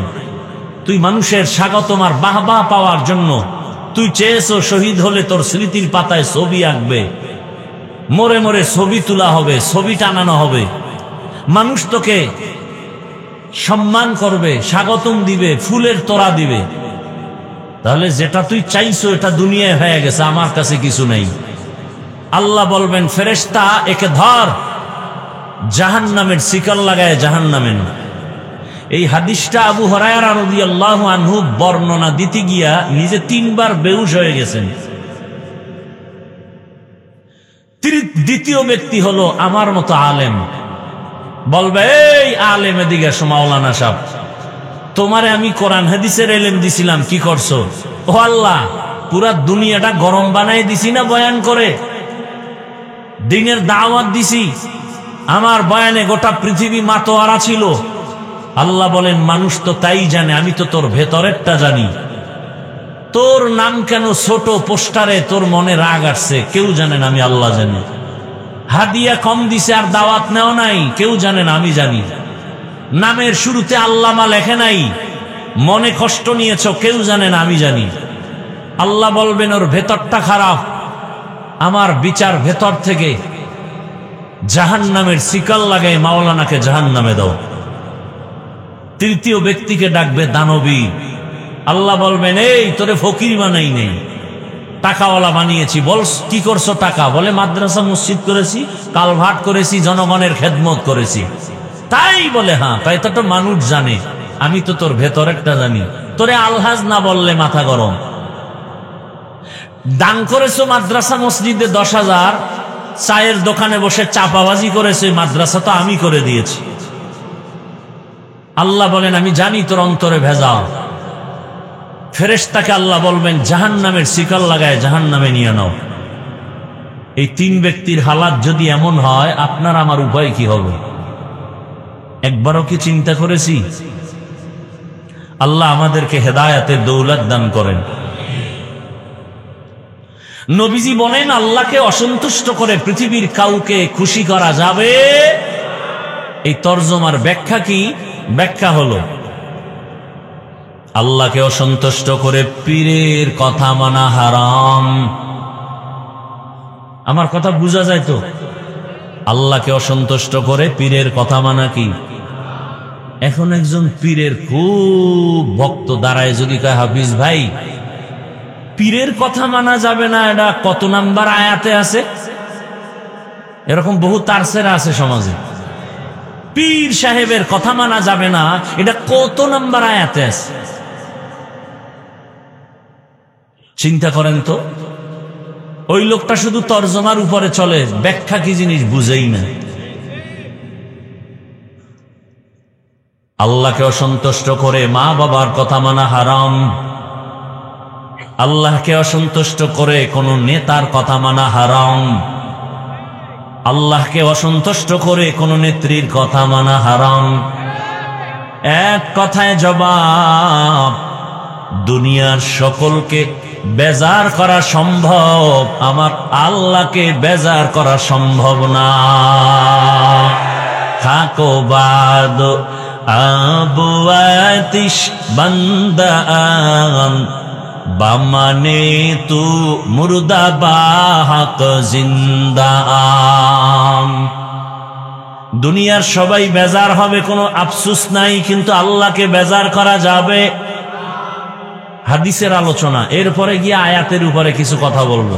S1: তুই মানুষের স্বাগতম আর বাহবা পাওয়ার জন্য তুই চেয়েছো শহীদ হলে তোর স্মৃতির পাতায় ছবি আঁকবে, মরে মরে ছবি তোলা হবে, ছবি টানানো হবে, মানুষ তোকে সম্মান করবে, স্বাগতম দিবে, ফুলের তোড়া দিবে। তাহলে যেটা তুই চাইছো এটা দুনিয়ায় হয়ে গেছে, আমার কাছে কিছু নেই। আল্লাহ বলবেন ফেরেশতা একে ধর, জাহান্নামের শিকল লাগায় জাহান্নামে। এই হাদিসটা আবু হুরায়রা রাদিয়াল্লাহু আনহু বর্ণনা দিতে গিয়া নিজে 3 বার বেহুশ হয়ে গেছেন। দ্বিতীয় ব্যক্তি হলো আমার মতো আলেম। বলবে এই আলেম এদিকে এসো, মাওলানা সাহেব তোমারে আমি কোরআন হাদিসের ইলম দিছিলাম, কি করছো? ও আল্লাহ, পুরা দুনিয়াটা গরম বানাই দিছি না বয়ান করে, দিনের দাওয়াত দিছি, আমার বয়ানে গোটা পৃথিবী মাতোয়ারা ছিল। আল্লাহ বলেন মানুষ তো তাই জানে, আমি তো তোর ভেতরেরটা জানি। তোর নাম কেন ছোট পোস্টারে তোর মনে রাগ আসছে, কেউ জানে না, আমি আল্লাহ জানি। হাদিয়া কম দিছে আর দাওয়াত নেও নাই, কেউ জানে না, আমি জানি। নামের শুরুতে আল্লামা লেখে নাই, মনে কষ্ট নিয়েছ, কেউ জানে না, আমি জানি। আল্লাহ বলবেন ওর ভেতরটা খারাপ, আমার বিচার ভেতর থেকে জাহান্নামের শিকল লাগাই মাওলানাকে জাহান্নামে দাও। তৃতীয় ব্যক্তিকে ডাকবে দানবী। আল্লাহ বলবেন এই তোরে ফকির বানাই নেই, টাকাওয়ালা বানিয়েছি। বল কি করছো টাকা? বলে মাদ্রাসা মসজিদ করেছি, কালভার্ট করেছি, জনগণের খেদমত করেছি। তাই বলে হ্যাঁ, তাই তো মানুষ জানে, আমি তো তোর ভেতরেরটা জানি। তোরে আলহাজ না বললে মাথা গরম। দান করেছো মাদ্রাসা মসজিদে 10,000, চায়ের দোকানে বসে চাপাবাজি করেছে, মাদ্রাসা তো আমি করে দিয়েছি। আল্লাহ বলেন আমি জানি তোর অন্তরে ভেজাল। ফেরেশতাকে আল্লাহ বলবেন জাহান্নামের শিকল লাগায় জাহান্নামে নিয়ে নাও। এই 3 ব্যক্তির হালাত যদি এমন হয়, আপনার আমার উপায় কি হবে? একবারও কি চিন্তা করেছি? আল্লাহ আমাদেরকে হেদায়েতের দৌলত দান করেন। নবীজি বলেন আল্লাহকে অসন্তুষ্ট করে পৃথিবীর কাউকে খুশি করা যাবে। এই তরজমার ব্যাখ্যা কি? ব্যাখ্যা হলো আল্লাহকে অসন্তুষ্ট করে পীরের কথা মানা হারাম। আমার কথা বোঝা যায় তো? আল্লাহকে অসন্তুষ্ট করে পীরের কথা মানা কি? এখন একজন পীরের খুব ভক্ত দাঁড়ায় যদি কয় হাফিজ ভাই পীরের কথা মানা যাবে না, এটা কত নাম্বার আয়াতে আছে? এরকম বহু তারসেরা আছে সমাজে। পীর সাহেবের কথা মানা যাবে না, এটা কত নাম্বার আয়াতে আছে? চিন্তা করেন তো। ওই লোকটা শুধু তরজমার উপরে চলে, ব্যাখ্যা কি জিনিস বুঝেই না। আল্লাহকে অসন্তুষ্ট করে মা বাবার কথা মানা হারাম। আল্লাহকে অসন্তুষ্ট করে কোন নেতার কথা মানা হারাম। আল্লাহকে অসন্তুষ্ট করে কোন নেত্রীর কথা মানা হারাম। এক কথায় জবাব, দুনিয়ার সকলকে বেজার করা সম্ভব, আমার আল্লাহকে বেজার করা সম্ভব না। থাকো বাদ আবু আতিশ বান্দা বামানে তু মুর্দা বাহক জিন্দা। দুনিয়ার সবাই বেজার হবে, কোনো আফসোস নাই, কিন্তু আল্লাহকে বেজার করা যাবে। হাদিসের আলোচনা, এরপরে গিয়ে আয়াতের উপরে কিছু কথা বলবো।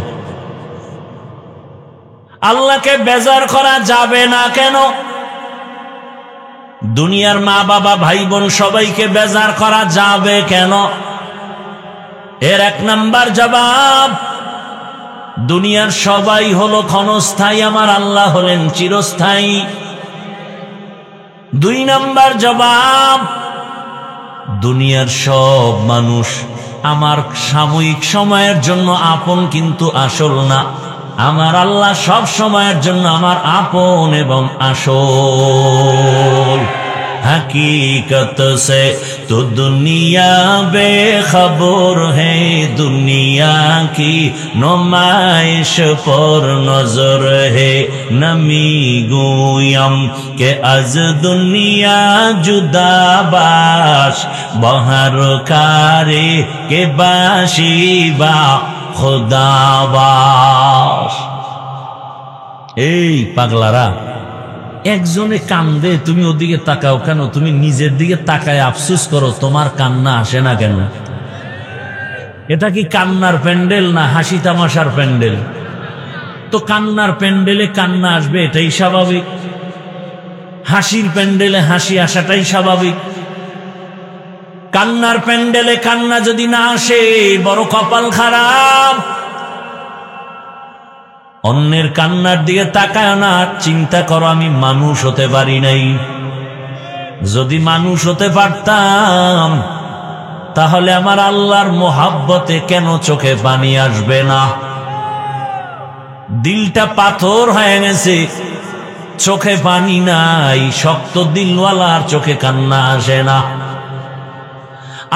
S1: আল্লাহকে বেজার করা যাবে না কেন? দুনিয়ার মা বাবা ভাই বোন সবাইকে বেজার করা যাবে কেন? এর এক নাম্বার জবাব, দুনিয়ার সবাই হলো ক্ষণস্থায়ী, আমার আল্লাহ হলেন চিরস্থায়ী। দুই নাম্বার জবাব, দুনিয়ার সব মানুষ আমার সাময়িক সময়ের জন্য আপন, কিন্তু আসল না। আমার আল্লাহ সব সময়ের জন্য আমার আপন এবং আসল। हकीकत से तो दुनिया बेखबर है, दुनिया की नुमाइश पर नजर है। नमी गोयम के अज दुनिया जुदा बाश, बहर कारे के बाशी बा खुदा बाश। এই পাগলারা, একজনে কান্দে, তুমি ওদিকে তাকাও কেন? তুমি নিজের দিকে তাকায় আফসোস করো, তোমার কান্না আসে না কেন? এটা কি কান্নার প্যান্ডেল না হাসি তামাশার প্যান্ডেল? তো কান্নার প্যান্ডেলে কান্না আসবে, এটাই স্বাভাবিক। হাসির প্যান্ডেলে হাসি আসাটাই স্বাভাবিক। কান্নার প্যান্ডেলে কান্না যদি না আসে, বড় কপাল খারাপ। অন্যের কান্নার দিকে তাকায় না, চিন্তা করো আমি মানুষ হতে পারি নাই। যদি মানুষ হতে পারতাম, তাহলে আমার আল্লাহর মোহাব্বতে কেন চোখে পানি আসবে না? দিলটা পাথর হয়ে গেছে, চোখে পানি নাই। শক্ত দিলওয়ালার চোখে কান্না আসে না।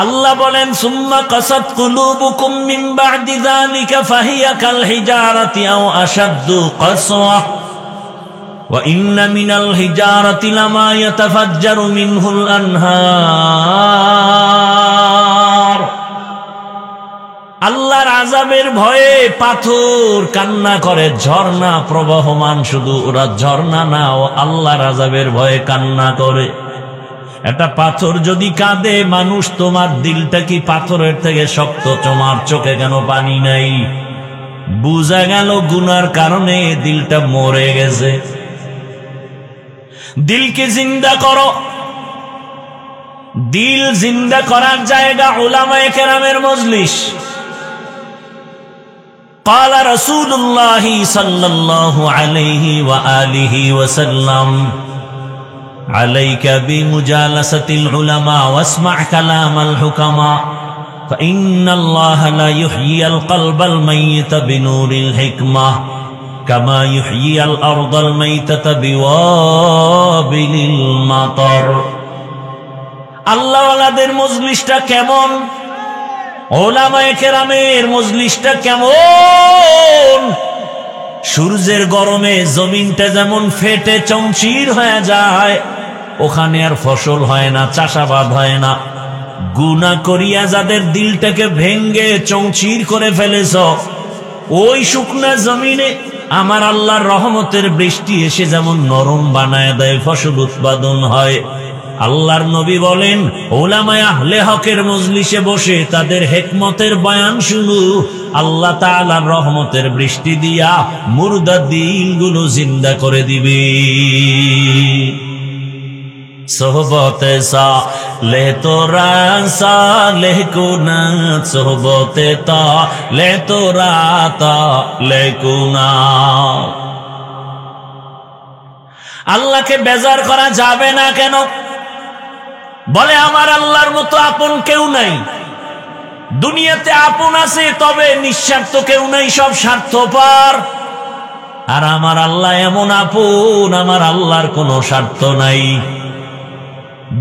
S1: আল্লাহ বলেন, সুম্মা কাসাত কুলুবুকুম মিন বা'দি যালিকা ফাহিয়া কাল হিজারাতি আও আশাদ্দু কাসওয়া ওয়া ইন্না মিনাল হিজারাতি লামা ইয়াতাফাজ্জারু মিনহুল আনহার। আল্লাহর আযাবের ভয়ে পাথর কান্না করে, ঝর্ণা প্রবাহমান, শুধু ওরা ঝর্ণা না, ও আল্লাহর আযাবের ভয়ে কান্না করে। একটা পাথর যদি কাঁদে, মানুষ, তোমার দিলটা কি পাথরের থেকে শক্ত? তোমার চোখে কেন পানি নাই? বুঝা গেল গুনার কারণে দিলটা মরে গেছে। দিলকে জিন্দা করো। দিল জিন্দা করার জায়গা উলামায়ে কেরামের মজলিস। قال رسول الله صلى الله عليه وآله وسلم عليك بمجالسة العلماء واسمع كلام الحكماء فإن الله لا يحيي القلب الميت بنور الحكمة كما يحيي الأرض الميتة بوابل المطر। আল্লাহ ওয়ালাদের মজলিসটা কেমন? উলামায়ে কেরামের মজলিসটা কেমন? সূর্যের গরমে জমিনটা যেমন ফেটে চৌচির হয়ে যায়, ওখানে আর ফসল হয় না, চাষাবাদ হয় না। গুনাহ করিয়া যাদের দিলটাকে ভেঙ্গে চৌচির করে ফেলেছ, ওই শুকনা জমিনে আমার আল্লাহর রহমতের বৃষ্টি এসে যেমন নরম বানায় দেয়, ফসল উৎপাদন হয়। আল্লাহর নবী বলেন, উলামায়ে আহলে হকের মজলিসে বসে তাদের হিকমতের বয়ান শুনো, আল্লাহ তাআলার রহমতের বৃষ্টি দিয়া মুর্দা দিলগুলো জিন্দা করে দিবে। সোহবতে সালেহ তোরা সালেহ কুনা, সোহবতে তালেহ তোরা তালেহ কুনা। আল্লাহকে বেজার করা যাবে না কেন? বলে, আমার আল্লাহর মতো আপন কেউ নাই। দুনিয়াতে আপন আছে, তবে নিঃস্বার্থ কেউ নাই, সব স্বার্থপর। আর আমার আল্লাহ এমন আপন, আমার আল্লাহর কোনো স্বার্থ নাই।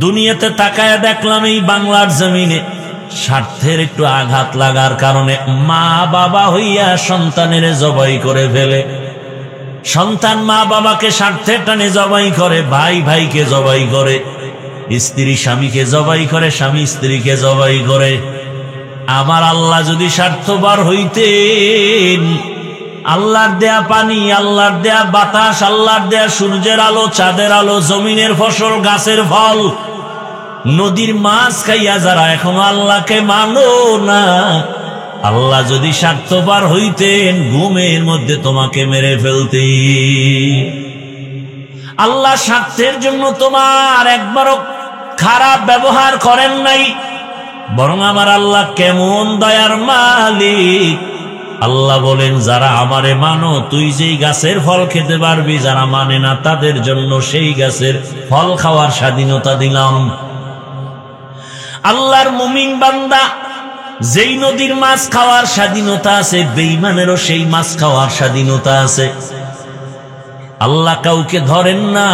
S1: দুনিয়াতে তাকায়া দেখলাম, এই বাংলার জমিনে স্বার্থের একটু আঘাত লাগার কারণে মা বাবা হইয়া সন্তানের জবাই করে ফেলে। সন্তান মা বাবাকে স্বার্থের টানে জবাই করে, ভাই ভাইকে জবাই করে, স্ত্রী স্বামীকে জবাই করে, স্বামী স্ত্রীকে জবাই করে। আমার আল্লাহ যদি স্বার্থপর হইতেন, আল্লাহর দেয়া পানি, আল্লাহর দেয়া বাতাস, আল্লাহর দেয়া সূর্যের আলো, চাঁদের আলো, জমিনের ফসল, গাছের ফল, নদীর মাছ খাইয়া যারা এখনো আল্লাহকে মানো না, আল্লাহ যদি স্বার্থপর হইতেন ঘুমের মধ্যে তোমাকে মেরে ফেলতেন। আল্লাহ স্বার্থের জন্য তোমার একবারও খারাপ ব্যবহার করেন নাই, বরং আমার আল্লাহ কেমন দয়ার মালিক। আল্লাহ বলেন, যারা আমারে মানো তুই যেই গাছের ফল খেতে পারবি, যারা মানে না তাদের জন্য সেই গাছের ফল খাওয়ার স্বাধীনতা দিলাম। আল্লাহর মুমিন বান্দা যেই নদীর মাছ খাওয়ার স্বাধীনতা আছে, বেঈমানেরও সেই মাছ খাওয়ার স্বাধীনতা আছে। আল্লাহ কাউকে ধরেন না,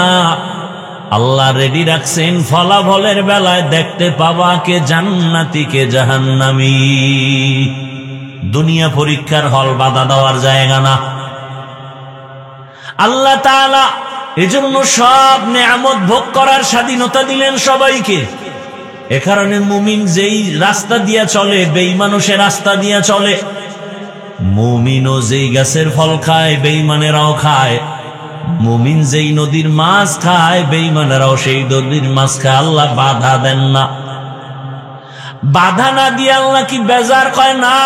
S1: আল্লাহ রেডি রাখছেন ফলাফলের বেলায় দেখতে পাবা কে জান্নাতি কে জাহান্নামী। দুনিয়া পরীক্ষার হল, বাধা দেওয়ার জায়গা না। আল্লাহ তাআলা এজন্য সব নেয়ামত ভোগ করার স্বাধীনতা দিলেন সবাইকে। এ কারণে মুমিন যেই রাস্তা দিয়া চলে, বেঈমান সে রাস্তা দিয়া চলে। মুমিনও যেই গাছের ফল খায়, বেঈমানেরাও খায়। মুমিন যেই নদীর মাছ খায়, বেঈমানেরাও সেই নদীর মাছ খায়। আল্লাহ বাধা দেন না। বাধা না দিয়ে আল্লাহ কি বেজার কয় না,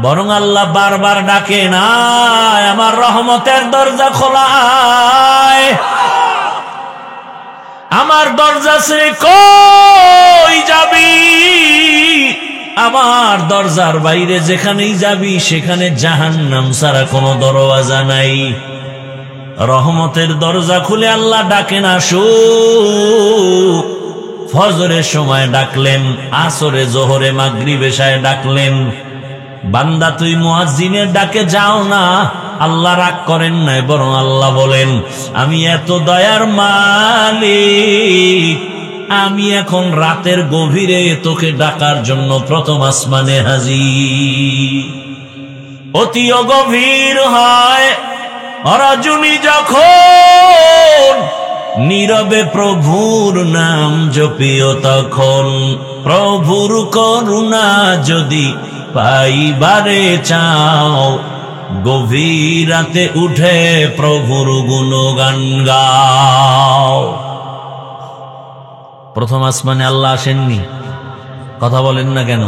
S1: বরং আল্লাহ বারবার ডাকে, না আমার রহমতের দরজা খোলা, আমার দরজা ছেড়ে কই যাবি, আমার দরজার বাইরে যেখানেই যাবি সেখানে জাহান্নাম ছাড়া কোনো দরওয়াজা নাই। রহমতের দরজা খুলে আল্লাহ ডাকেন, আসো। ফজরের সময় ডাকলেন, আসরে, জোহরে, মাগরিব, এশায় ডাকলেন। বান্দা তুই মুয়াজ্জিনের ডাকে যাও না, আল্লাহ রাগ করেন নাই, বরং আল্লাহ বলেন, আমি এত দয়ার মালিক, আমি এখন রাতের গভীরে তোকে ডাকার জন্য প্রথম আসমানে হাজির। অতি গভীর হয় রজনী যখন, নীরবে প্রভুর নাম জপিও তখন। প্রভুর করুণা যদি পাইবারে চাও, গভীর রাতে উঠে প্রভুর গুণগান গাও। প্রথম আসমানে আল্লাহ আসেননি? কথা বলেন না কেন?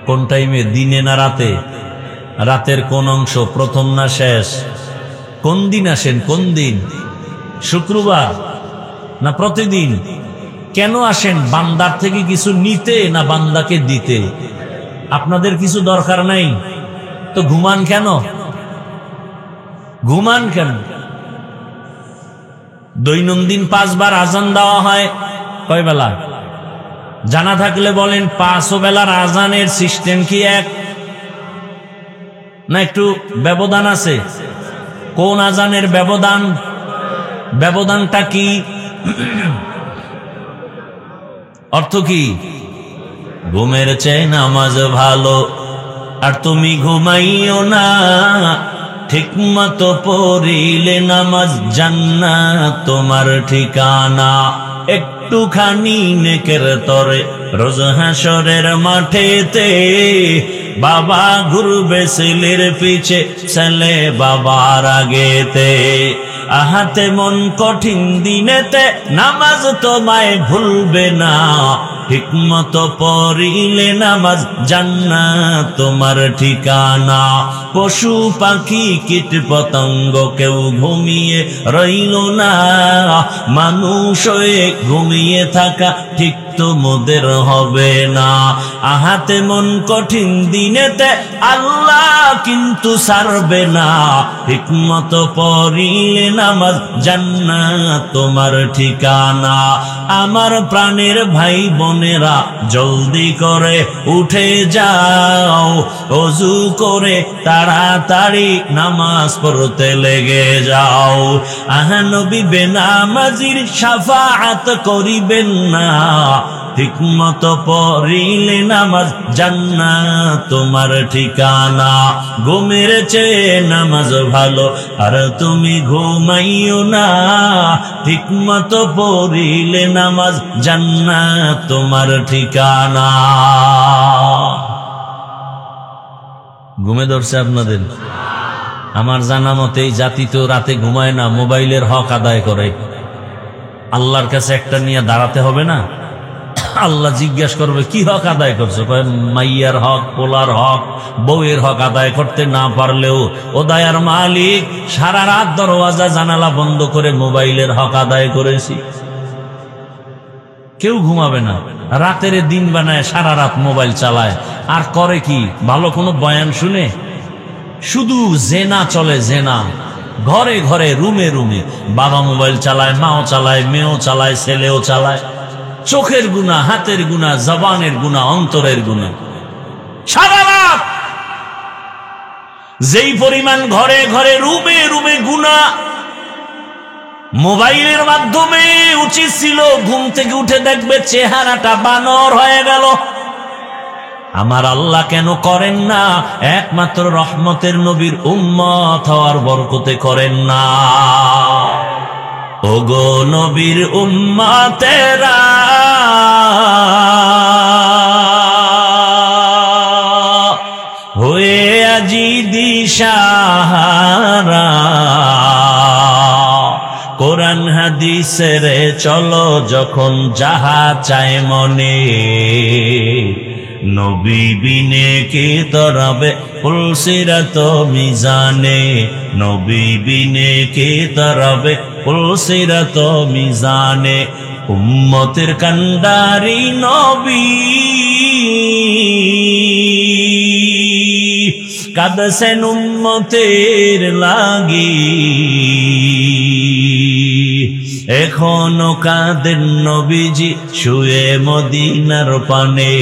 S1: কোন টাইমে, দিনে না রাতে? রাতের কোন অংশ, প্রথম না শেষ? কোন দিন আসেন? কোন দিন? শুক্রবার না প্রতিদিন? কেন আসেন? বান্দার থেকে কিছু নিতে না বান্দাকে দিতে? আপনাদের কিছু দরকার নাই তো ঘুমান কেন? ঘুমান কেন? দৈনন্দিন 5 বার আজান দেওয়া হয়, কয় বেলা? জানা থাকলে বলেন, 5 বেলার আজানের সিস্টেম কি এক না একটু ব্যবধান আছে? কোন আজানের ব্যবধান? ব্যবধানটা কি? অর্থ কি? ঘুমের চেয়ে নামাজ ভালো, আর তুমি ঘুমাইও না, ঠিক মতো পড়িলে নামাজ জান্নাত তোমার ঠিকানা। একটুখানি নেকের তরে রোজ হাসরের মাঠেতে, বাবা ঘুরবে ছেলের পিছে, ছেলে বাবার আগেতে। আহাতে মন কঠিন দিনেতে নামাজ তোমায় ভুলবে না, ঠিক মতো পড়িলে নামাজ জান্নাত তোমার ঠিকানা। পশু পাখি কীট পতঙ্গ কেউ ঘুমিয়ে রইল না, মানুষ হয়ে ঘুমিয়ে থাকা ঠিক তোমাদের হবে না। আহাতে মন কঠিন দিনেতে আল্লাহ কিন্তু ছাড়বে না, ঠিক মতো পড়িলে নামাজ জান্নাত তোমার ঠিকানা। আমার প্রাণের ভাই বোনেরা জলদি করে উঠে যাও, ওযু করে তাড়াতাড়ি নামাজ পড়তে লেগে যাও। নবী বেনামাজির শাফাআত করিবেন না, ঠিকমতো পড়িলে নামাজ জান্নাত তোমার ঠিকানা। ঘুমের চেয়ে নামাজ ভালো আর তুমি ঘুমাইও না, ঠিকমতো পড়িলে নামাজ জান্নাত তোমার ঠিকানা। ঘুমে ধরছে আপনাদের? আমার জানা মতে এই জাতি তো রাতে ঘুমায় না, মোবাইলের হক আদায় করে। আল্লাহর কাছে একটা নিয়ে দাঁড়াতে হবে না? আল্লাহ জিজ্ঞাসা করবে কি হক আদায় করছো? মাইয়ার হক, পোলার হক, বউয়ের হক আদায় করতে না পারলেও ও দয়ার মালিক সারা রাত দরওয়াজা জানালা বন্ধ করে মোবাইলের হক আদায় করেছি। কেউ ঘুমাবে না, রাতের দিন বানায় সারা রাত মোবাইল চালায়। আর করে কি? ভালো কোনো বয়ান শুনে? শুধু জেনা চলে, জেনা ঘরে ঘরে, রুমে রুমে। বাবা মোবাইল চালায়, মাও চালায়, মেয়েও চালায়, ছেলেও চালায়। চোখের গুনাহ, হাতের গুনাহ, জবানের গুনাহ, অন্তরের গুনাহ। সারা রাত যেই পরিমাণ ঘরে ঘরে, রুমে রুমে গুনাহ, মোবাইলের মাধ্যমে উচিত ছিল ঘুম থেকে উঠে দেখবে চেহারাটা বানর হয়ে গেল। আমার আল্লাহ কেন করেন না? একমাত্র রহমতের নবীর উম্মত হওয়ার বরকতে করেন না। ওগো নবীর উম্মতেরা, হয়ে আজি দিশাহারা, কোরআন হাদিসের চলো যখন যাহা চায় মনে, নবী বিনে কে তরাবে পুলসিরাত মিজানে, নবী বিনে কে তরাবে পুলসিরাত মিজানে। উম্মতের কান্ডারি নবী কাঁদছেন উম্মতের লাগি, এখনো কাঁদেন নবীজি শুয়ে মদিনার পানে,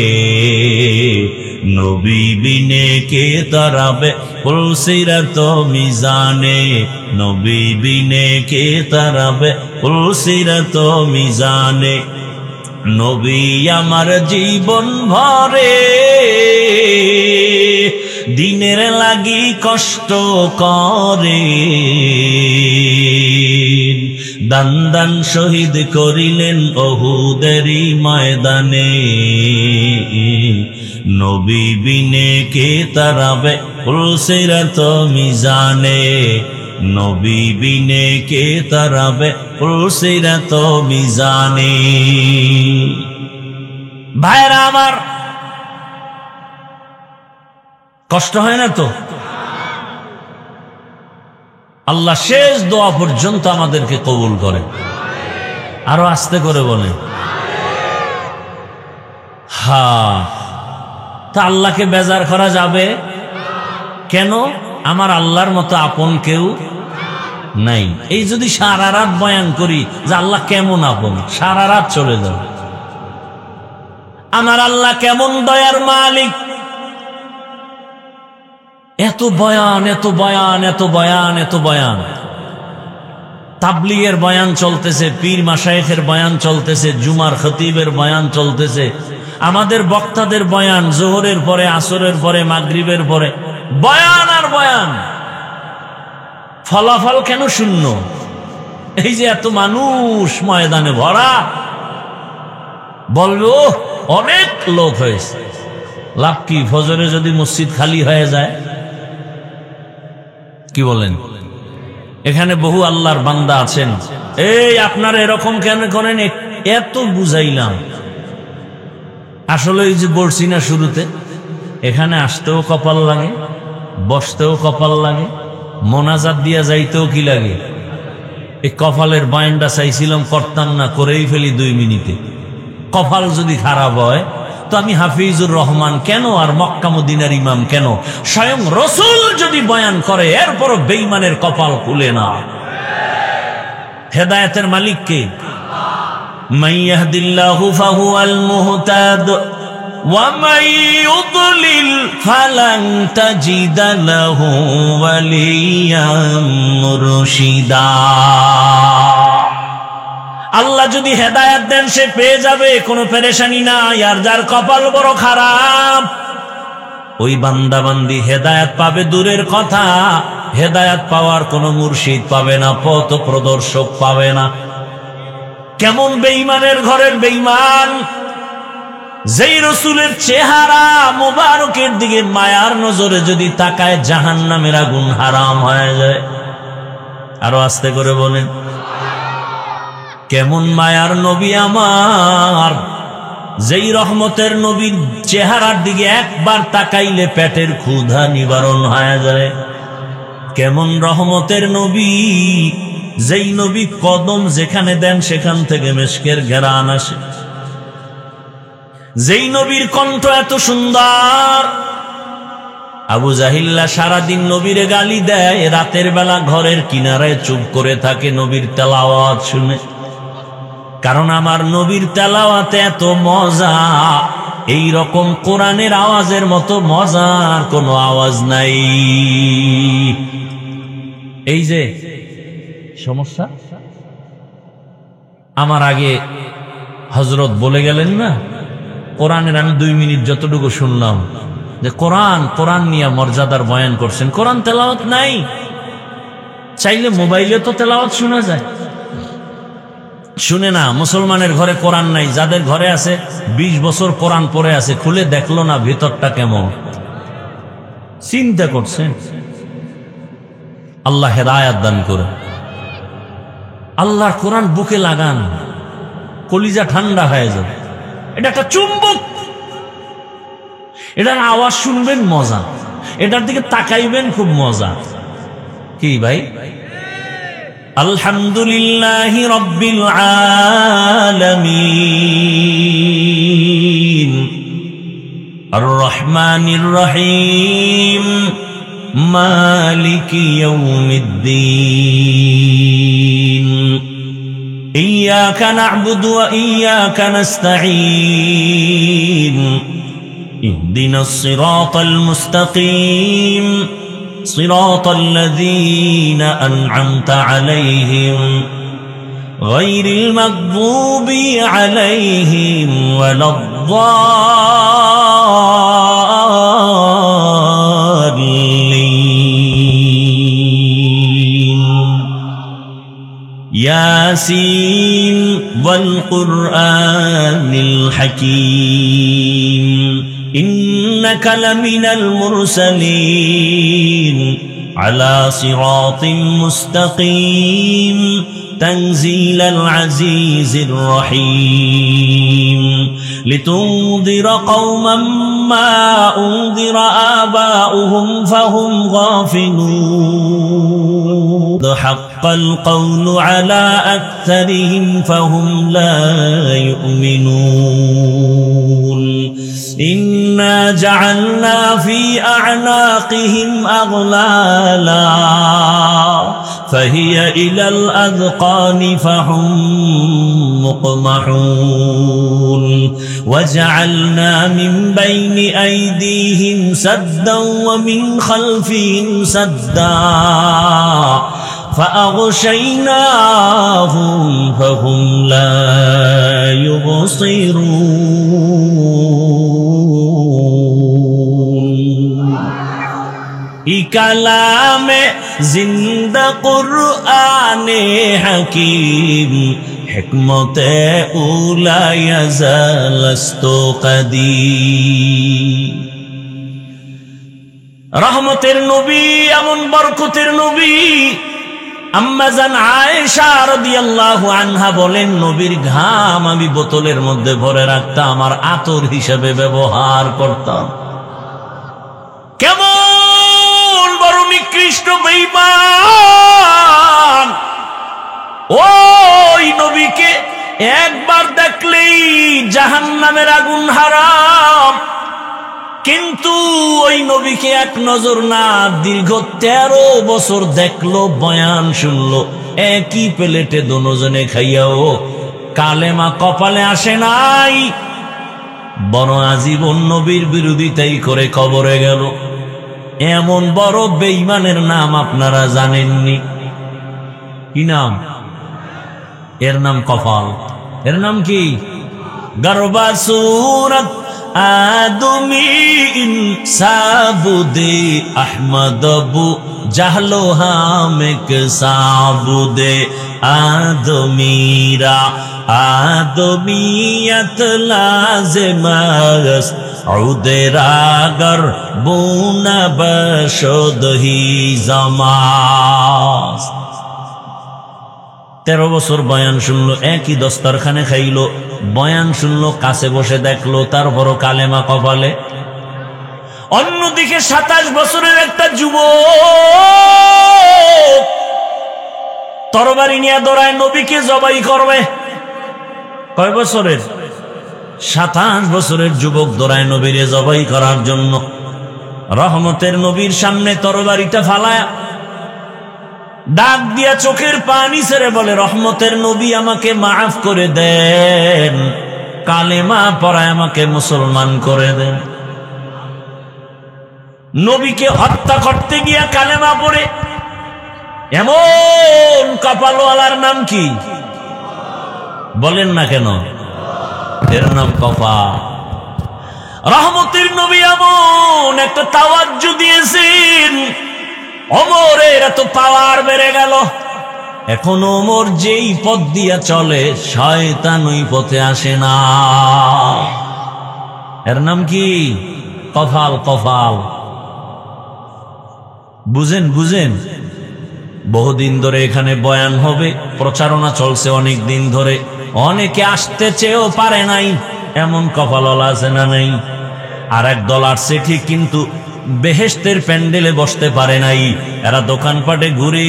S1: নবী বিনে কে তরাবে পুলসিরাত মিজানে, নবী বিনে কে তরাবে পুলসিরাত মিজানে। নবী আমার জীবন ভরে দিনের লাগি কষ্ট করে, দান দান শহীদ করিলেন উহুদেরই ময়দানে, নবী বিনে কে তারাবে পুলসিরাত মিজানে, নবী বিনে কে তারাবে পুলসিরাত মিজানে। ভাইরা আমার, কষ্ট হয় না তো? আল্লাহ শেষ দোয়া পর্যন্ত আমাদেরকে কবুল করে। আরো আস্তে করে বলে হ্যাঁ। তা আল্লাহকে বেজার করা যাবে কেন? আমার আল্লাহর মতো আপন কেউ নাই। এই যদি সারা রাত বয়ান করি যে আল্লাহ কেমন আপন, সারা রাত চলে যাবে। আমার আল্লাহ কেমন দয়ার মালিক, এত বয়ান, এত বয়ান, এত বয়ান, এত বয়ান। তাবলীগের বয়ান চলতেছে, পীর মাশায়েখের বয়ান চলতেছে, জুমার খতিবের বয়ান চলতেছে, আমাদের বক্তাদের বয়ান জোহরের পরে, আসরের পরে, মাগরিবের পরে, বয়ান আর বয়ান। ফলাফল কেন শূন্য? এই যে এত মানুষ ময়দানে ভরা, বলবো অনেক লোক হয়েছে, লাভ কি? ফজরে যদি মসজিদ খালি হয়ে যায়, কি বলেন? এখানে বহু আল্লাহর বান্দা আছেন, এই আপনারা এরকম কেন করেন? এত বুঝাইলাম, আসলে এই যে বলছি না শুরুতে, এখানে আসতেও কপাল লাগে, বসতেও কপাল লাগে, মোনাজাত দিয়া যাইতেও কি লাগে। এই কপালের বয়ানটা চাইছিলাম, করতাম না, করেই ফেলি 2 মিনিটে। কপাল যদি খারাপ হয় তো আমি হাফিজুর রহমান কেন আর মক্কা মদিনার ইমাম কেন? স্বয়ং রসুল যদি বয়ান করে এরপরও বেঈমানের কপাল খুলে না। হেদায়েতের মালিক কে? মান ইয়াহদিল্লাহু ফাহুয়াল মুহতাদ ওয়া মান ইউদ্লিল ফালান তাজিদা লাহু ওয়ালিয়াম মুরশিদা। আল্লাহ যদি হেদায়েত দেন সে পেয়ে যাবে, কোনো পেরেশানি নাই। আর যার কপাল বড় খারাপ, ওই বান্দা বান্দি হেদায়েত পাবে দূরের কথা, হেদায়েত পাওয়ার কোনো মুর্শিদ পাবে না, পথ প্রদর্শক পাবে না। কেমন বেঈমানের ঘরের বেঈমান, যেই রসুলের চেহারা মোবারকের দিকে মায়ার নজরে যদি তাকায় জাহান্নামের আগুন হারাম হয়ে যায়। আরো আস্তে করে বলেন, কেমন মায়ার নবী আমার, যেই রহমতের নবীর চেহারার দিকে একবার তাকাইলে পেটের ক্ষুধা নিবারণ হয়ে যায়। কেমন রহমতের নবী, যেই নবী কদম যেখানে দেন সেখান থেকে মেশকের ঘেরান আসে। যেই নবীর কণ্ঠ এত সুন্দর, আবু জাহিল্লা সারাদিন নবীরে গালি দেয়, রাতের বেলা ঘরের কিনারায় চুপ করে থাকে নবীর তেলাওয়াত শুনে। কারণ আমার নবীর তেলাওয়াতে এত মজা, এই রকম কোরআনের আওয়াজের মতো মজার কোনো আওয়াজ নাই। এই যে সমস্যা, আমার আগে হযরত বলে গেলেন না, কোরআনের আমি 2 মিনিট যতটুকু শুনলাম যে কোরআন নিয়ে মর্যাদার বয়ান করছেন, কোরআন তেলাওয়াত নাই। চাইলে মোবাইলে তো তেলাওয়াত শোনা যায়, শুনে না। মুসলমানের ঘরে কোরআন নাই, যাদের ঘরে আছে 20 বছর কোরআন পড়ে আছে, খুলে দেখলো না ভিতরটা কেমন। চিন্তা করছেন? আল্লাহ হেদায়েত দান করে। আল্লাহর কোরআন বুকে লাগান, কলিজা ঠান্ডা হয়ে যাবে। এটা একটা চুম্বক, এটার আওয়াজ শুনবেন মজা, এটার দিকে তাকাইবেন খুব মজা। কি ভাই? আলহামদুলিল্লাহি রাব্বিল আলামিন আর রহমানির রহিম মালিকি ইয়াউমিদ্দিন ইয়্যাকা না'বুদু ওয়া ইয়্যাকা নাস্তাঈন ইহদিনাস সিরাতাল মুস্তাকিম صراط الذين أنعمت عليهم غير المغضوب عليهم ولا الضالين ياسين والقرآن الحكيم إنك لمن المرسلين على صراط مستقيم تنزيل العزيز الرحيم لتنذر قوما ما أنذر آباؤهم فهم غافلون حق القول على أكثرهم فهم لا يؤمنون إنا جعلنا في أعناقهم أغلالا فهي إلى الأذقان فهم مقمحون وجعلنا من بين أيديهم سدا ومن خلفهم سدا فأغشيناهم فهم لا يبصرون كلام زندہ قرآن حکیم حکمت اولا یزال است قدیم রহমতের নবী, এমন বরকতের নবী। আম্মা জান আয়েশা রাদিয়াল্লাহু আনহা বলেন, নবীর ঘাম আমি বোতলের মধ্যে ভরে রাখতাম আর আতর হিসেবে ব্যবহার করতাম। কেমন বড় নিকৃষ্ট বেঈমান! ওই নবীকে একবার দেখলেই জাহান্নামের আগুন হারাম, কিন্তু ওই নবীকে এক নজর না, দীর্ঘ 13 বছর দেখলো, বয়ান শুনলো, একই প্লেটে দুজনে খাইয়াও কালেমা কপালে আসে নাই, বড় আজীবন নবীর বিরোধিতাই করে কবরে গেল। এমন বড় বেঈমানের নাম আপনারা জানেননি? কি নাম? এর নাম কপাল। এর নাম কি? গরবা সুরত আদমি ইনসাবুদে আহমদবু জাহলো হামেক সাবুদে আদমিরা আদমিয়ত লাজেমাস উদেরাগর বুনা বশদহি জামাস। 13 বছর বয়ান শুনলো, একই দস্তরখানে খাইলো, বয়ান শুনলো, কাছে বসে দেখলো, তারপরও কালেমা কপালে। অন্যদিকে 27 বছরের একটা যুবক তরবারি নিয়ে দৌড়ায়, নবীকে জবাই করবে। কয় বছরের? 27 বছরের যুবক দৌড়ায় নবীরে জবাই করার জন্য। রহমতের নবীর সামনে তরবারিটা ফালায় ডাক দিয়া চোখের পানি ছেড়ে বলে, রহমতের নবী আমাকে মাফ করে দেন, কালেমা পড়ায় আমাকে মুসলমান করে দেন। নবীকে হত্যা করতে গিয়া কালেমা পড়ে এমন কপালওয়ালার নাম কি? বলেন না কেন? এর নাম কপাল। রহমতের নবী এমন একটা তাওয়াজ্জু দিয়েছেন, ওমরের এত পাওয়ার বেড়ে গেল। এখন ওমর যেই পথ দিয়া চলে, শয়তান ওই পথে আসে না। এর নাম কি? কপাল। কপাল বুঝেন? বুঝেন? বহুদিন ধরে এখানে বয়ান হবে, প্রচারণা চলছে অনেক দিন ধরে, অনেকে আসতে চেয়েও পারে নাই, এমন কপালওয়ালা আছে না নাই? আর এক দল আসছে ঠিক, কিন্তু বেহেশতের প্যান্ডেলে বসতে পারে নাই। এরা দোকানপাটে ঘুরে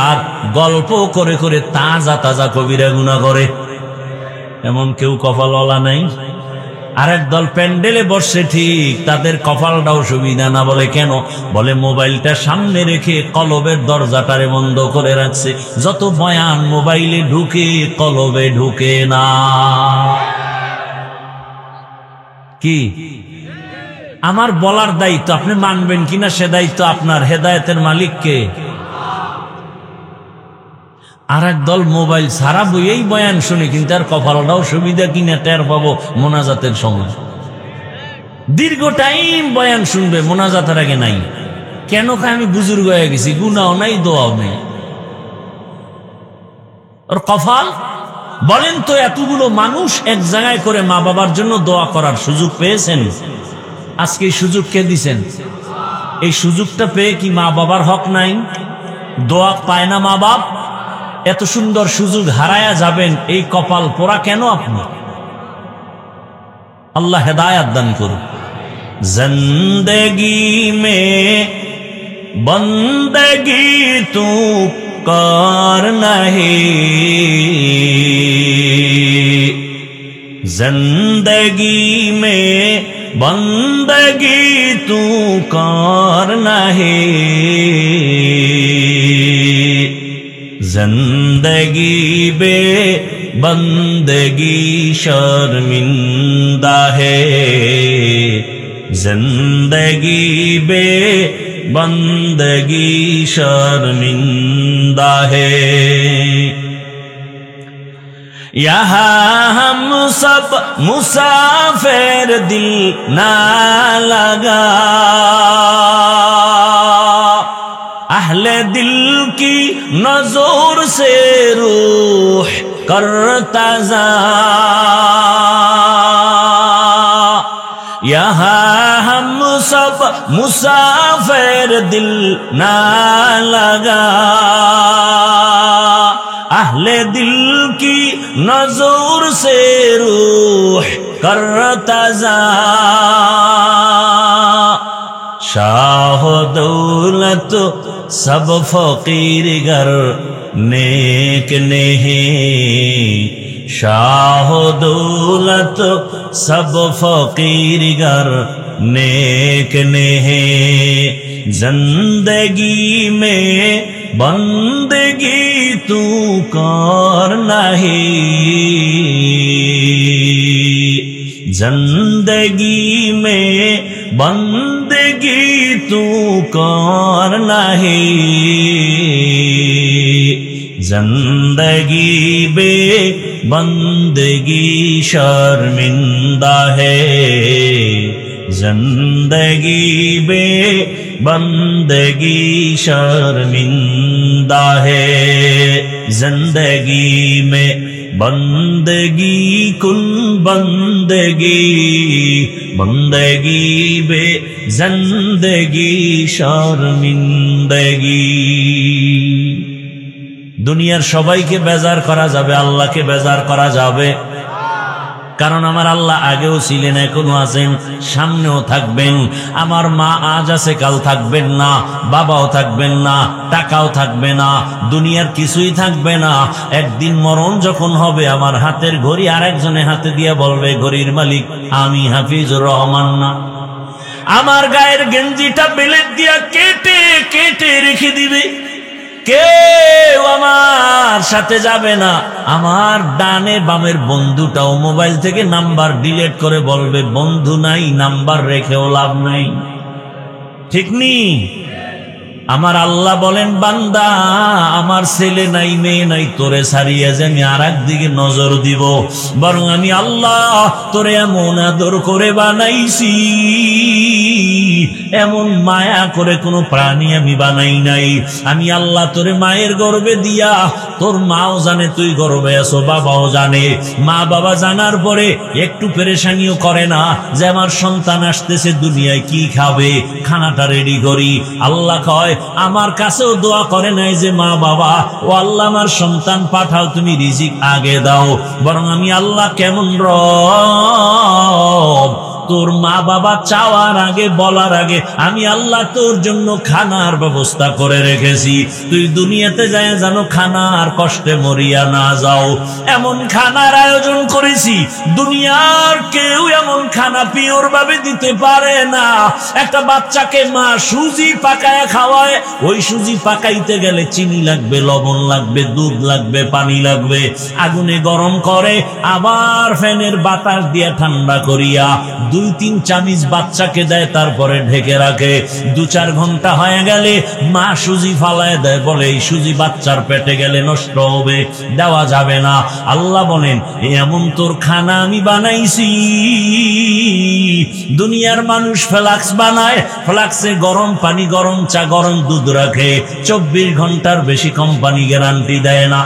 S1: আর গল্প করে করে তাজা তাজা কবিরা গুনাহ করে। এমন কেউ কপালওয়ালা নাই? আর এক দল প্যান্ডেলে বসছে ঠিক, তাদের কপালটাও সুবিধা না। বলে কেন? বলে মোবাইলটা সামনে রেখে কলবের দরজাটারে বন্ধ করে রাখছে, যত বয়ান মোবাইলে ঢুকে কলবে ঢুকে না। কি আমার বলার দায়িত্ব, আপনি মানবেন কিনা সে দায়িত্ব আপনার। হেদায়েতের মালিককে। আর এক দল মোবাইল সারা বইয়েই বয়ান শুনে, কিন্তু আর কপালটাও সুবিধা কিনা টের পাবো মোনাজাতের সময়। দীর্ঘ টাইম বয়ান শুনবে, মোনাজাতের আগে নাই। কেন? আমি বুজুর্গ হয়ে গেছি, গুনাও নাই, দোয়াও নেই। ওর কপাল। বলেন তো, এতগুলো মানুষ এক জায়গায় করে মা বাবার জন্য দোয়া করার সুযোগ পেয়েছেন? আজকে এই সুযোগ কে দিছেন? এই সুযোগটা পেয়ে কি মা বাবার হক নাই? দোয়া পায় না মা বাপ? এত সুন্দর সুযোগ হারায়া যাবেন, এই কপাল পোড়া কেন আপনি? আল্লাহ হেদায়াত দান করুন। জিন্দেগি মে বন্দেগি তু কর নাহি, জিন্দেগি মে বন্দगी तू कर नहीं, जिंदगी बे बंदगी शर्मिंदा है, जिंदगी बे बंदगी शर्मिंदा है। यहाँ हम सब मुसाफिर दिल ना लगा, अहले दिल की नजर से रूह करता जा, यहाँ हम सब मुसाफिर दिल ना लगा, अहले दिल की नजर से रूह करता जा, शाह दौलत सब फकीर गर नेक नहीं, शाह दौलत सब फकीर गर नेक नहीं, जिंदगी में बंदगी तू कर नहीं, जिंदगी में बंदगी तू कर नहीं, जिंदगी बे बंदगी शर्मिंदा है, जिंदगी बे बंदगी शर्मिंदा है, जिंदगी में बंदगी कुन बंदगी, बंदगी बे जिंदगी शर्मिंदगी। দুনিয়ার সবাইকে বেজার করা যাবে, আল্লাহকে বেজার করা যাবে? কারণ আমার আল্লাহ আগেও ছিলেন, এখনো আছেন, সামনেও থাকবেন। আমার মা আজ আছে, কাল থাকবেন না, বাবাও থাকবেন না, টাকাও থাকবে না, দুনিয়ার কিছুই থাকবে না। একদিন মরণ যখন হবে, আমার হাতের ঘড়ি আরেকজনের হাতে দিয়ে বলবে, ঘড়ির মালিক আমি হাফিজুর রহমান না। আমার গায়ের গেঞ্জিটা বেলেট দিয়া কেটে কেটে রেখে দিবে, কেউ আমার সাথে যাবে না। আমার ডানে বামের বন্ধুটাও মোবাইল থেকে নাম্বার ডিলিট করে বলবে, বন্ধু নাই, নাম্বার রেখেও লাভ নাই। ঠিক নি? আমার আল্লাহ বলেন, বান্দা আমার ছেলে নাই, মেয়ে নাই, তোরে ছাড়িয়ে যে আমি আর একদিকে নজর দিব, বরং আমি আল্লাহ তোরে এমন আদর করে বানাইছি, এমন মায়া করে কোনো প্রাণী আমি বানাই নাই। আমি আল্লাহ তোরে মায়ের গর্ভে দিয়া, তোর মাও জানে তুই গর্ভে আছো, বাবাও জানে। মা বাবা জানার পরে একটু পেরেশানিও করে না যে আমার সন্তান আসতেছে, দুনিয়ায় কি খাবে, খানাটা রেডি করি। আল্লাহ কয়, আমার কাছেও দোয়া করে নাই যে মা বাবা, ও আল্লাহ আমার সন্তান পাঠাও, তুমি রিজিক আগে দাও। বরং আমি আল্লাহ কেমন রব, তোর মা বাবা চাওয়ার আগে, বলার আগে আমি আল্লাহ তোর জন্য খানার ব্যবস্থা করে রেখেছি। তুই দুনিয়াতে যায় যেন খানার কষ্টে মরিয়া না যাও, এমন খানার আয়োজন করেছি। দুনিয়ার কেউ এমন খানা পিওর ভাবে দিতে পারে না। একটা বাচ্চাকে মা সুজি পাকায় খাওয়ায়, ওই সুজি পাকাইতে গেলে চিনি লাগবে, লবণ লাগবে, দুধ লাগবে, পানি লাগবে, আগুনে গরম করে, আবার ফ্যানের বাতাস দিয়ে ঠান্ডা করিয়া 2-3 চামচ বাচ্চাকে দেয়, তারপরে ঢেকে রাখে। 2-4 ঘন্টা হয়ে গেলে মা সুজি ফালায় দেয়, বলে এই সুজি বাচ্চার পেটে গেলে নষ্ট হবে, দেওয়া যাবে না। আল্লাহ বলেন, এমন তোর খানা আমি বানাইছি। দুনিয়ার মানুষ ফ্লাক্স বানায়, ফ্লাক্সে গরম পানি, গরম চা, গরম দুধ রাখে, 24 ঘন্টার বেশি কোম্পানি গ্যারান্টি দেয় না।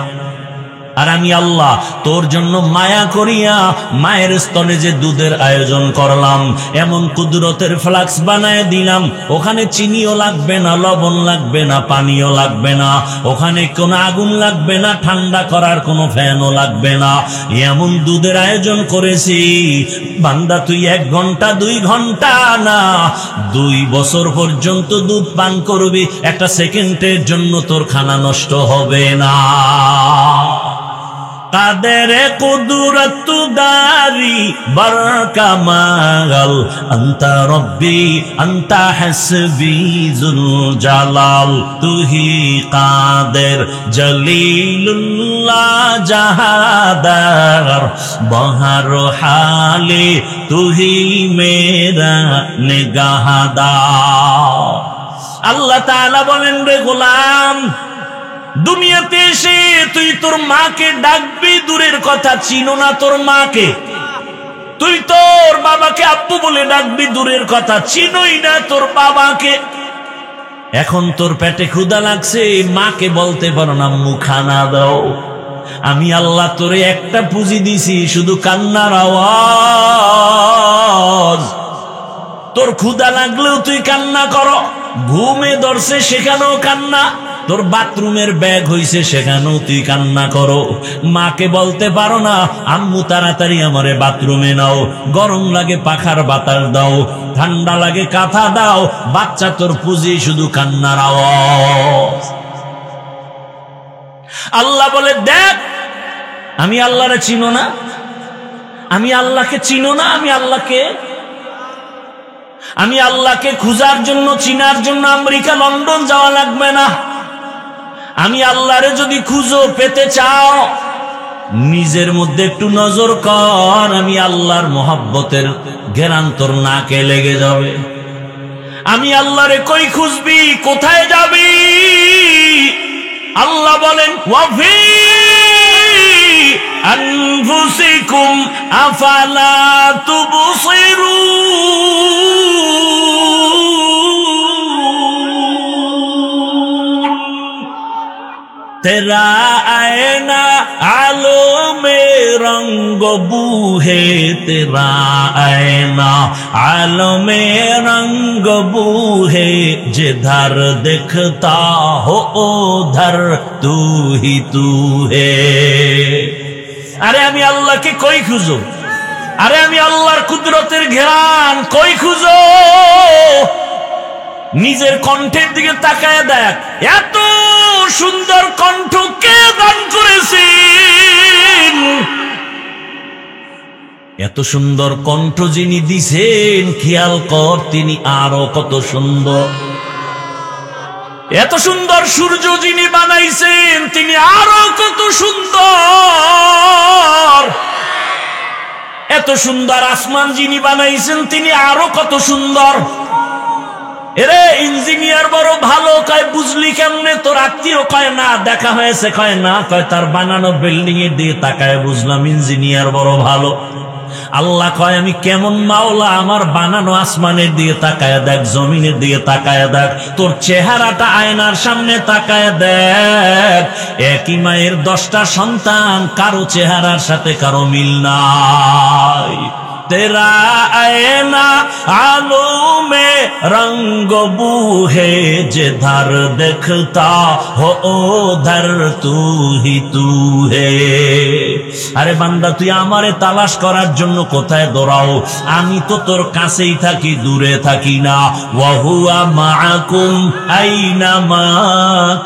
S1: আর আমি আল্লাহ তোর জন্য মায়া করিয়া মায়ের স্তনে যে দুধের আয়োজন করলাম, এমন কুদরতের ফ্লাক্স বানায় দিলাম, ওখানে চিনিও লাগবে না, লবণ লাগবে না, পানিও লাগবে না, ওখানে কোনো আগুন লাগবে না, ঠান্ডা করার কোনো ফ্যানও লাগবে না। এমন দুধের আয়োজন করেছি, বান্দা তুই 1 ঘন্টা 2 ঘন্টা না, 2 বছর পর্যন্ত দুধ পান করবি, একটা সেকেন্ডের জন্য তোর খানা নষ্ট হবে না। কাদের কুদরত দারি বরকামাল, আনতা রব্বি আনতা হাসবি জুল জালাল, তুহি কাদের জলিলুল্লাহ জাহাদার, বহর হালে তুহি মেরা নিগাহদার। আল্লাহ তাআলা বলেন, রে গোলাম, দুনিয়াতে এসে তুই তোর মাকে ডাকবি, দূরের কথা চিনো না তোর মাকে। তুই তোর বাবাকে আব্বু বলে ডাকবি, দূরের কথা চিনোই না তোর বাবাকে। এখন তোর পেটে ক্ষুধা লাগছে, মাকে বলতে পারো না আম্মু খানা দাও। আমি আল্লাহ তোরে একটা পুঁজি দিছি, শুধু কান্নার আওয়াজ। তোর ক্ষুধা লাগলেও তুই কান্না করো, ঘুমে ধরছে সেখানেও কান্না, তোর বাথরুমের ব্যাগ হইছে সেখানেও তুই কান্না করো। মাকে বলতে পারো না আম্মু তাড়াতাড়ি আমারে বাথরুমে নাও, গরম লাগে পাখার বাতাস দাও, ঠান্ডা লাগে কাঁথা দাও। বাচ্চা তোর পুঁজি শুধু কান্নার আওয়াজ। আল্লাহ বলে, দেখ আমি আল্লাহরে চিনো না, আমি আল্লাহকে চিনো না, আমি আল্লাহকে খুঁজার জন্য, চিনার জন্য আমেরিকা লন্ডন যাওয়া লাগবে না। আমি আল্লাহরে যদি খুঁজো, পেতে চাও, নিজের মধ্যে একটু নজর কর, আমি আল্লাহর মহব্বতের ঘেরান তোর নাকে লেগে যাবে। আমি আল্লাহরে কই খুঁজবি, কোথায় যাবি? আল্লাহ বলেন ওয়াফি আনফুসিকুম আফালা তুবসিরুন তেরা আয়না আলো মে রঙ্গ বুহে তেরা আয়না আলো মে রঙ্গ বুহে जिधर दिखता हो उधर तू ही तू है। আরে আমি আল্লাহকে কই খুঁজো? আরে আমি আল্লাহর কুদরতের ঘ্রাণ কই খুঁজো? নিজের কণ্ঠের দিকে তাকায় দেখ, এত সুন্দর কণ্ঠ কে দান করেছেন? এত সুন্দর কণ্ঠ যিনি দিছেন খেয়াল কর তিনি আরো কত সুন্দর। এত সুন্দর সূর্য যিনি বানাইছেন তিনি আরো কত সুন্দর। এত সুন্দর আসমান যিনি বানাইছেন তিনি আরো কত সুন্দর। এরে ইঞ্জিনিয়ার বড় ভালো, কয় বুঝলি কেমনে? তোর আত্মীয় কয় না দেখা হয়েছে, কয় না, কয় তার বানানো বিল্ডিং এর দিকে তাকায় বুঝলাম ইঞ্জিনিয়ার বড় ভালো। আল্লাহ কয় আমি কেমন মাওলা, আমার বানানো আসমানের দিকে তাকায় দেখ, জমিনের দিকে তাকায় দেখ, তোর চেহারাটা আয়নার সামনে তাকায় দেখ। একই মায়ের 10টা সন্তান, কারো চেহারার সাথে কারো মিল নাই। तेरा आईना आलो में रंग बूहे जिधर दिखता हो उधर तू ही तू है। আরে বান্দা তুই আমারে তালাশ করার জন্য কোথায় দৌড়াও? আমি তো তোর কাছেই থাকি, দূরে থাকি না। ওয়া হুয়া মাআকুম আইনা মা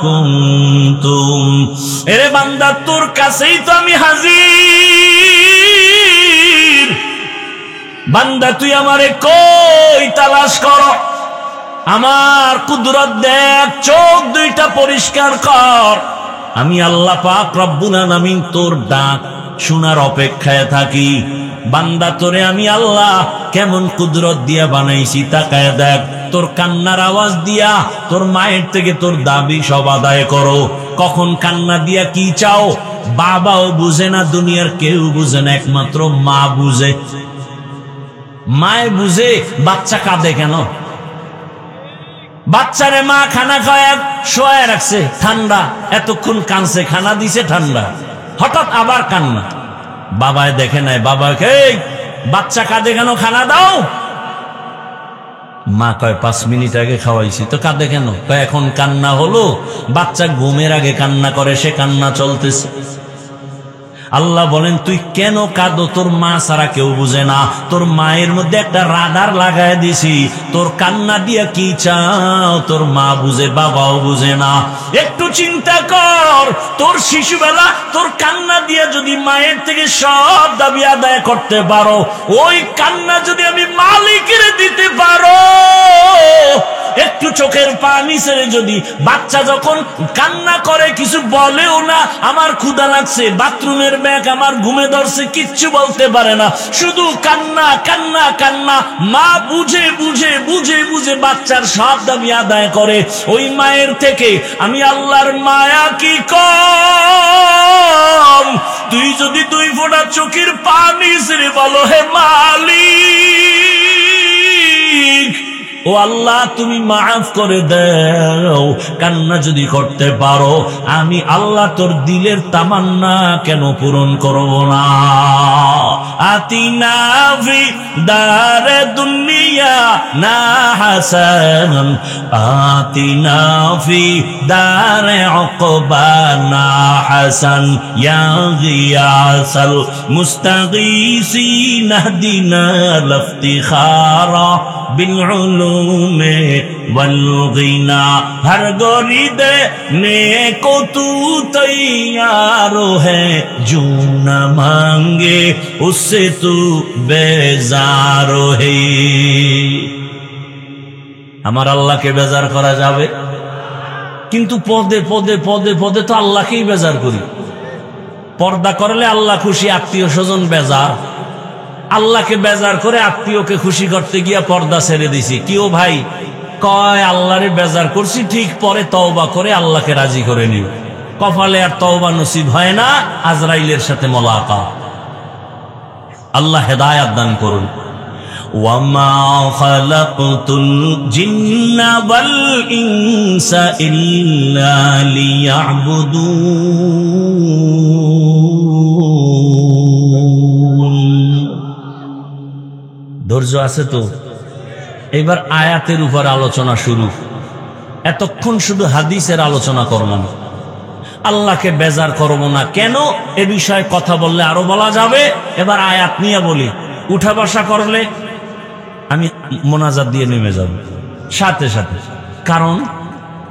S1: কুনতুম। এরে বান্দা তোর কাছেই তো আমি হাজির। বান্দা তুই আমারে কই তালাশ কর? আমার কুদরত দেখ, চোখ দুইটা পরিষ্কার কর। আমি আল্লাহ পাক রব্বুল আলামিন তোর ডাক শোনার অপেক্ষায় থাকি। বান্দা তোরে আমি আল্লাহ কেমন কুদরত দিয়া বানাইছি তাকায় দেখ। তোর কান্নার আওয়াজ দিয়া তোর মায়ের থেকে তোর দাবি সব আদায় করো। কখন কান্না দিয়া কি চাও বাবাও বুঝে না, দুনিয়ার কেউ বুঝে না, একমাত্র মা বুঝে। মায় বুঝে বাচ্চা কাঁদে কেন। বাচ্চারে মা খানা খাওয়ায় শোয়ায় রাখছে, ঠান্ডা, এতক্ষণ কানছে, খানা দিছে ঠান্ডা, হঠাৎ আবার কান্না। বাবায় দেখে নাই, বাবাকে বাচ্চা কাঁদে কেন, খানা দাও। মা কয় 5 মিনিট আগে খাওয়াইছি, তো কাঁদে কেন? কয় এখন কান্না হলো, বাচ্চা ঘুমের আগে কান্না করে, সে কান্না চলতেছে। আল্লাহ বলেন তুই কেন কাঁদো? তোর মা ছাড়া কেউ বুঝে না। তোর মায়ের মধ্যে একটা রাডার লাগায় দিছি, তোর কান্না দিয়া কি চাও তোর মা বুঝে, বাবাও বুঝে না। একটু চিন্তা কর, তোর শিশুবেলা তোর কান্না দিয়া যদি মায়ের থেকে সব দাবি আদায় করতে পারো, ওই কান্না যদি আমি মালিকের দিতে পারো, একটু চোখের পানি ছেড়ে যদি বাচ্চা যখন কান্না করে কিছু বলেও না, আমার ক্ষুধা লাগছে, বাথরুমের ব্যাগ আমার ঘুমে ধরছে, কিচ্ছু বলতে পারে না, শুধু কান্না কান্না কান্না। মা বুঝে বুঝে বুঝে বুঝে বাচ্চার সব দাবি আদায় করে। ওই মায়ের থেকে আমি আল্লাহর মায়া কি কম? তুই যদি 2 ফোঁটা চোখের পানি ছেড়ে বলো হে মালিক, ও আল্লাহ তুমি মাফ করে দাও, কান্না যদি করতে পারো, আমি আল্লাহ তোর দিলের তামান্না কেন পূরণ করব না? আতিনা ফি দারে দুনিয়া না হাসান, আতিনা ফি দারে উকবা না হাসান, ইয়া গিয়াসাল মুস্তাগীসিন ইহদিনা লফতিখারা बिलउलूमे वलगिना। हर गोरी देने को तू तैयार है, जो न मांगे उससे तू बेजार है। আমার আল্লাহকে বেজার করা যাবে? কিন্তু পদে পদে পদে পদে তো আল্লাহকেই বেজার করি। পর্দা করলে আল্লাহ খুশি, আত্মীয় স্বজন বেজার। আল্লাহকে বেজার করে আত্মীয়কে খুশি করতে গিয়া পর্দা ছেড়ে দিছি। কিও ভাই? কয় আল্লাহরে বেজার করছি ঠিক, পরে তওবা করে আল্লাহকে রাজি করে নিব। কপালে আর তওবা নসিব হয় না, আজরাইলের সাথে মোলাকাত। আল্লাহ হেদায়েত দান করুন। ওয়ামা খালাকতুল জিন্না ওয়াল ইনসা ইল্লা লিয়াবুদুন। ধৈর্য আছে তো? এবার আয়াতের উপর আলোচনা শুরু। এতক্ষণ শুধু হাদিসের আলোচনা করলাম, আল্লাহকে বেজার করব না। কেন? এ বিষয়ে কথা বললে আরো বলা যাবে। এবার আয়াত নিয়ে বলি, উঠা বসা করলে আমি মোনাজাত দিয়ে নেমে যাব সাথে সাথে। কারণ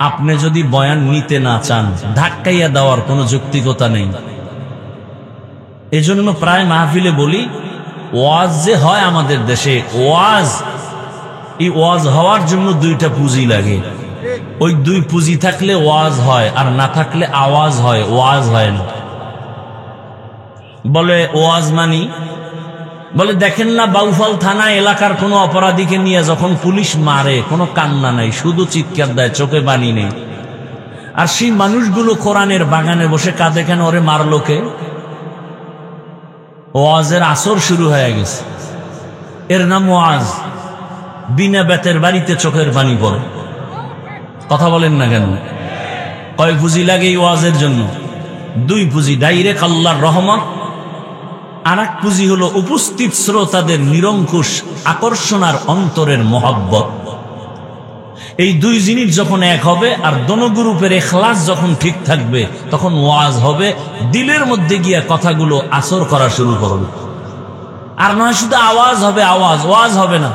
S1: আপনি যদি বয়ান নিতে না চান, ধাক্কাইয়া দেওয়ার কোনো যৌক্তিকতা নেই। এজন্য প্রায় মাহফিলে বলি, ওয়াজ যে হয় আমাদের দেশে, ওয়াজ, এই ওয়াজ হওয়ার জন্য দুইটা পুঁজি লাগে। ওই দুই পুঁজি থাকলে ওয়াজ হয়, আর না থাকলে আওয়াজ হয়, ওয়াজ হয় না। বলে ওয়াজ মানি, বলে দেখেন না বাউফল থানা এলাকার কোনো অপরাধীকে নিয়ে যখন পুলিশ মারে, কোনো কান্না নাই, শুধু চিৎকার দেয়, চোখে পানি নেই। আর সেই মানুষগুলো কোরআনের বাগানে বসে কাঁদে কেন? ওরে মারলো কে? ওয়াজের আসর শুরু হয়ে গেছে, এর নাম ওয়াজ। বিনা বেতের বাড়িতে চোখের পানি পড়ে। কথা বলেন না কেন? কয় পুঁজি লাগে এই ওয়াজের জন্য? দুই পুঁজি, ডাইরেক্ট আল্লাহর রহমত, আর এক পুঁজি হলো উপস্থিত শ্রোতাদের নিরঙ্কুশ আকর্ষণ আর অন্তরের মহব্বত। এই দুই জিনিস যখন এক হবে আর দোনো গ্রুপের ইখলাস যখন ঠিক থাকবে, তখন ওয়াজ হবে, দিলের মধ্যে গিয়া কথাগুলো আসর করা শুরু করবে। আর নয় শুধু আওয়াজ হবে, আওয়াজ, ওয়াজ হবে না।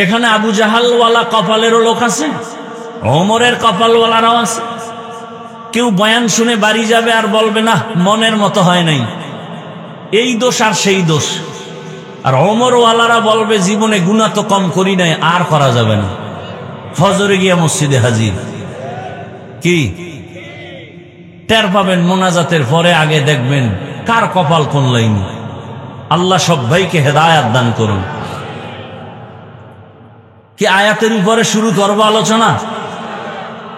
S1: এখানে আবু জাহালওয়ালা কপালেরও লোক আছে, ওমরের কপালওয়ালারাও আছে। কেউ বয়ান শুনে বাড়ি যাবে আর বলবে না মনের মতো হয় নাই, এই দোষ আর সেই দোষ। আর ওমরওয়ালারা বলবে জীবনে গুনাহ তো কম করি নাই, আর করা যাবে না, ফজরে গিয়া মসজিদে হাজির। কি টের পাবেন মোনাজাতের পরে, আগে দেখবেন কার কপাল কোন লাইনে। আল্লাহ সব ভাইকে হেদায়েত দান করুন। কি আয়াতের উপরে শুরু করবো আলোচনা?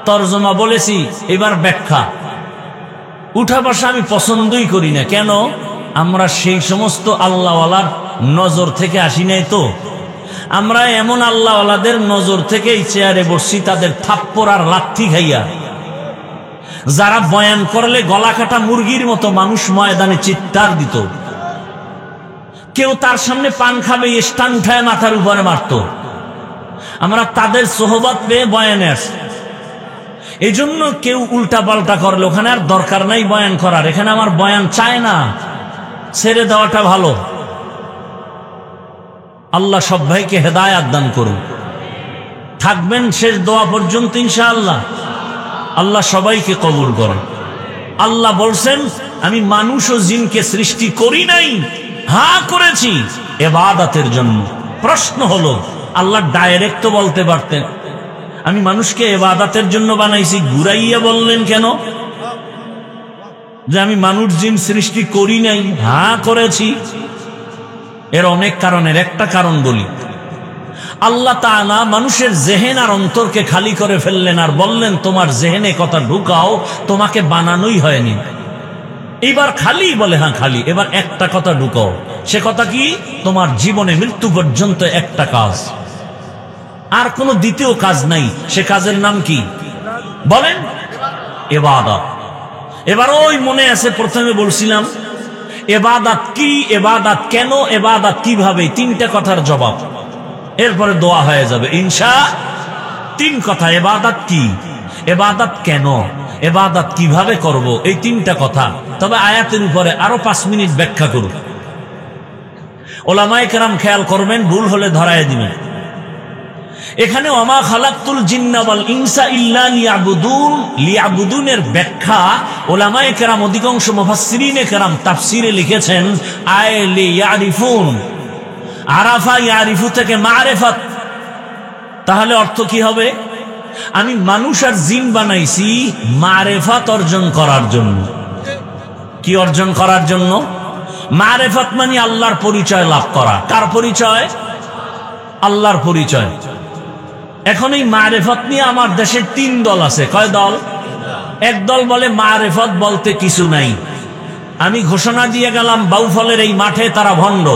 S1: তরজমা বলেছি, এবার ব্যাখ্যা। উঠা বসা আমি পছন্দই করি না। কেন? আমরা সেই সমস্ত আল্লাহওয়ালার নজর থেকে আসি নাই তো। আমরা এমন আল্লাহওয়ালাদের নজর থেকে এই চেয়ারে বসছি, তাদের থাপ্পড় আর লাথি খাইয়া, যারা বয়ান করলে গলা কাটা মুরগির মতো মানুষ ময়দানে চিৎকার দিত। কেউ তার সামনে পান খাবে, স্টান উঠায় মাথার উপরে মারত। আমরা তাদের সোহবত পেয়ে বয়ানে আসি। এই জন্য কেউ উল্টা পাল্টা করলে ওখানে আর দরকার নাই বয়ান করার। এখানে আমার বয়ান চায় না, ছেড়ে দেওয়াটা ভালো। আল্লাহ সব ভাইকে হেদায়েত দান করুন। থাকবেন শেষ দোয়া পর্যন্ত ইনশাআল্লাহ। আল্লাহ সবাইকে কবুল করেন। আল্লাহ বলছেন, আমি মানুষ ও জিনকে সৃষ্টি করি নাই, হ্যাঁ করেছি ইবাদতের জন্য। প্রশ্ন হলো, আল্লাহ ডাইরেক্ট তো বলতে পারতেন আমি মানুষকে ইবাদতের জন্য বানাইছি, ঘুরাইয়া বললেন কেন যে আমি মানুষ জিন সৃষ্টি করি নাই? হ্যাঁ করেছি। এর অনেক কারণের একটা কারণ বলি। আল্লাহ তাআলা মানুষের জেহেন আর অন্তরকে খালি করে ফেললেন আর বললেন, তোমার জেহেনে কথা ঢুকাও, তোমাকে বানানোই হয়নি। এবার খালি বলে, হ্যাঁ খালি। এবার একটা কথা ঢুকাও। সে কথা কি? তোমার জীবনে মৃত্যু পর্যন্ত একটা কাজ, আর কোনো দ্বিতীয় কাজ নাই। সে কাজের নাম কি বলেন? ইবাদত। এবার ওই মনে আছে প্রথমে বলছিলাম ইবাদত কি, ইবাদত কেন, ইবাদত কিভাবে, তিনটা কথার জবাব। এরপরে দোয়া হয়ে যাবে ইনশাআল্লাহ। তিন কথা, ইবাদত কি, ইবাদত কেন, ইবাদত কিভাবে করব, এই তিনটা কথা। তবে আয়াতের উপরে আরো 5 মিনিট ব্যাখ্যা করব। ওলামায়ে কেরাম খেয়াল করবেন, ভুল হলে ধরায় দিবেন। এখানে ওয়ামা খালাকতুল জিন্না ওয়াল ইনসা ইল্লা লিয়াবুদুন, লিয়াবুদুনের ব্যাখ্যা ওলামায়ে কেরাম অধিকাংশ মুফাসসিরিনে কেরাম তাফসিরে লিখেছেন আয় লিয়ারিফুন। আরাফা ইয়ারিফু থেকে মারিফাত। তাহলে অর্থ কি হবে? আমি মানুষ আর জিন বানাইছি মারিফাত অর্জন করার জন্য। কি অর্জন করার জন্য? মারিফাত মানে আল্লাহর পরিচয় লাভ করা। কার পরিচয়? আল্লাহর পরিচয়। এখন এই মারিফাত নিয়ে আমার দেশের 3 দল আছে। কয় দল? একদল বলে মারেফত বলতে কিছু নাই। আমি ঘোষণা দিয়ে গেলাম বাউফলের এই মাঠে তারা ভণ্ড।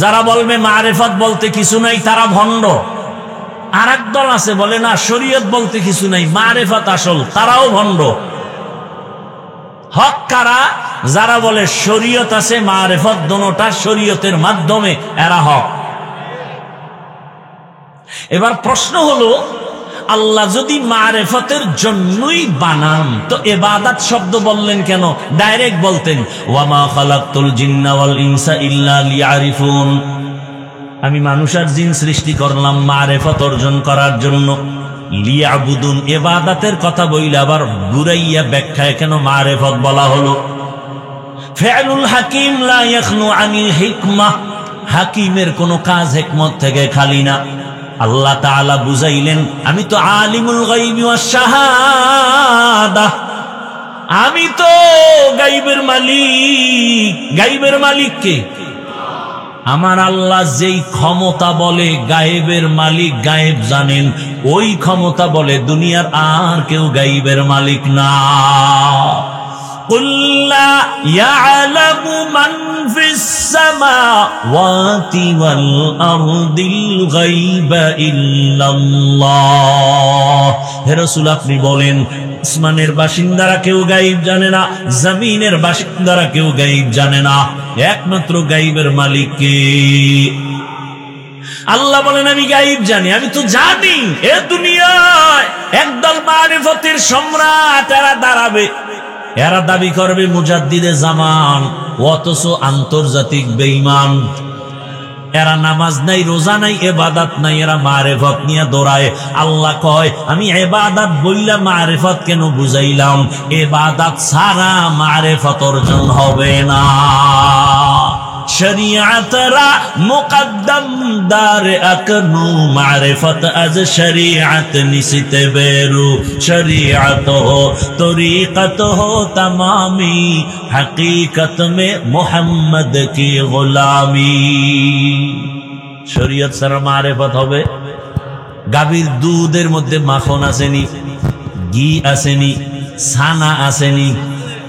S1: যারা বলবে মারেফত বলতে কিছু নাই তারা ভণ্ড। আর একদল আছে বলে না শরীয়ত বলতে কিছু নাই, মারেফত আসল, তারাও ভণ্ড। হক কারা? যারা বলে শরীয়ত আছে মারেফত দোনোটা শরীয়তের মাধ্যমে, এরা হক। এবার প্রশ্ন হলো, আল্লাহ যদি মারেফতের জন্যই বানান তো ইবাদত শব্দ বললেন কেন? ডাইরেক্ট বলতেন ওয়ামা খালাকতুল জিন্না ওয়াল ইনসা ইল্লা লিয়ারিফুন, আমি মানুষ আর জিন সৃষ্টি করলাম মারেফত অর্জন করার জন্য। লিয়াবুদুন ইবাদতের কথা বইলে আবার ঘুরাইয়া ব্যাখ্যায় কেন মারেফত বলা হলো? ফিআলুল হাকিম লা ইয়াখনু আনিল হিকমাহ, হাকিমের কোনো কাজ হিকমত থেকে খালি না। আল্লাহ তাআলা বুঝাইলেন আমি তো আলিমুল গায়বি ওয়াশ শাহাদা, আমি তো গায়বের মালিক। গায়বের মালিক কে? আমার আল্লাহ যেই ক্ষমতা বলে গায়েবের মালিক গায়েব জানেন, ওই ক্ষমতা বলে দুনিয়ার আর কেউ গায়েবের মালিক না। قل لا يعلم من في السماوات والأرض الغيب إلا الله। হে রাসূল আপনি বলেন আসমানের বাসিন্দারা কেউ গায়েব জানে না, জমিনের বাসিন্দারা কেউ গায়েব জানে না, একমাত্র গায়েবের মালিক কে? আল্লাহ বলেন আমি গায়েব জানি। আমি তো জানি এ দুনিয়ায় একদল মারিফতের সম্রাট এরা দাঁড়াবে, এরা দাবি করবে মুজাদ্দিদে জামান, অথচ আন্তর্জাতিক বেঈমান। এরা নামাজ নাই, রোজা নাই, ইবাদত নাই, এরা মারিফত নিয়ে দৌড়ায়। আল্লাহ কয় আমি ইবাদত বললা মারিফত কেন বুঝাইলাম? ইবাদত ছাড়া মারিফত অর্জন হবে না। শরিয়ত রা মুকদ্দম দার আকনু, মারিফত আজ শরিয়ত নিসিতে বেরু। শরিয়ত হো তরিকত হো তমামি, হकीकत में मोहम्मद की गुलामी। শরিয়ত ছাড়া মারিফত হবে? গাভীর দুধের মধ্যে মাখন আসেনি, ঘি আসেনি, ছানা আসেনি।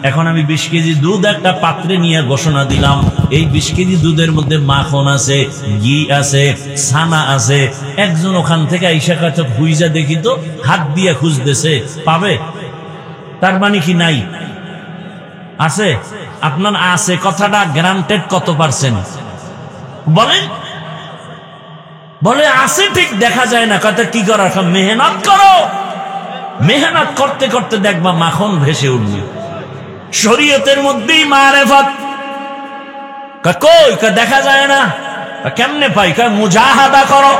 S1: এখন আমি 20 কেজি দুধ একটা পাত্রে নিয়ে ঘোষণা দিলাম এই 20 কেজি দুধের মধ্যে মাখন আছে, ঘি আছে, ছানা আছে। একজন ওখান থেকে আইসা কাছে হুইজা দেখি তো হাত দিয়ে খুঁজতেছে, পাবে? তার মানে কি নাই? আছে? আপনার আছে কথাটা গ্রান্টেড কত পার্সেন্ট বলেন? বলে আছে ঠিক, দেখা যায় না। কথা কি করার? মেহনত করো, মেহনত করতে করতে দেখবা মাখন ভেসে উঠবে। শরীয়তের মধ্যেই মারিফত। কই দেখা যায় না? কেমনে পাই? মুজাহাদা করো।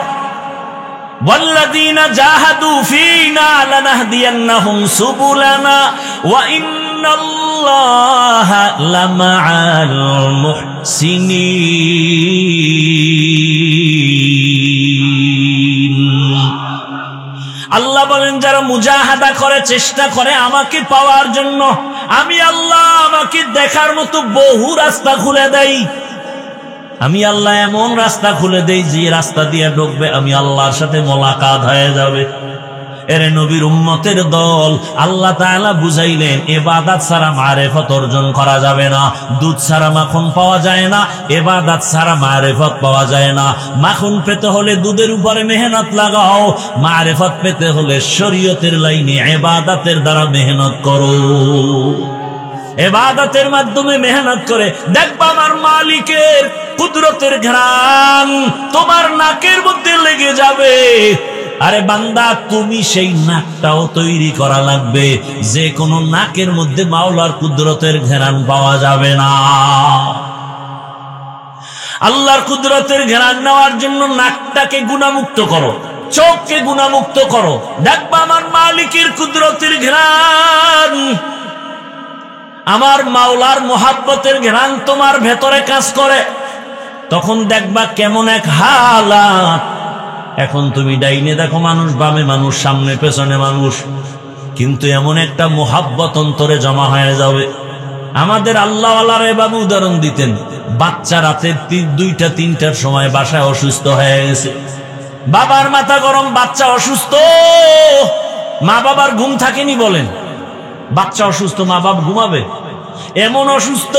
S1: ওয়াল্লাযীনা জাহাদু ফীনা লানাহদিয়ান্নাহুম সুবুলানা ওয়া ইন্নাল্লাহা লামাআল মুহসিনিন। আল্লাহ বলেন যারা মুজাহাদা করে, চেষ্টা করে আমাকে পাওয়ার জন্য, আমি আল্লাহ আমাকে দেখার মতো বহু রাস্তা খুলে দেই। আমি আল্লাহ এমন রাস্তা খুলে দেই যে রাস্তা দিয়ে ঢুকবে আমি আল্লাহর সাথে মোলাকাত হয়ে যাবে। এরে নবীর উম্মতের দল, আল্লাহ তাআলা বুঝাইলেন ইবাদত ছাড়া মারিফত অর্জন করা যাবে না। দুধ ছাড়া মাখন পাওয়া যায় না, ইবাদত ছাড়া মারিফত পাওয়া যায় না। মাখন পেতে হলে দুধের উপরে মেহনত লাগাও, মারিফত পেতে হলে শরীয়তের লাইনে ইবাদতের দ্বারা মেহনত করো। ইবাদতের মাধ্যমে মেহনত করে দেখবা আমার মালিকের কুদরতের ঘ্রাণ তোমার নাকের মধ্যে লেগে যাবে। আরে বান্দা, তুমি সেই নাকটাও তৈরি করা লাগবে, যে কোনো নাকের মধ্যে মাওলার কুদরতের ঘ্রাণ পাওয়া যাবে না। আল্লাহর কুদরতের ঘ্রাণ নেওয়ার জন্য নাকটাকে গুনাহমুক্ত করো, চোখকে গুনাহমুক্ত করো, দেখবা আমার মালিকের কুদরতের ঘ্রাণ, আমার মাওলার মোহাব্বতের ঘ্রাণ তোমার ভেতরে কাজ করে। তখন দেখবা কেমন এক হালাত। এখন তুমি ডাইনে দেখো মানুষ, বামে মানুষ, সামনে পেছনে মানুষ, কিন্তু এমন একটা মোহাব্বত অন্তরে জমা হয়ে যাবে। আমাদের আল্লাহওয়ালারা এভাবে উদাহরণ দিতেন, বাচ্চা রাতে 2টা-3টার সময় বাসায় অসুস্থ হয়ে গেছে, বাবার মাথা গরম, বাচ্চা অসুস্থ, মা বাবার ঘুম থাকেনি বলেন, বাচ্চা অসুস্থ, মা বাপ ঘুমাবে? এমন অসুস্থ,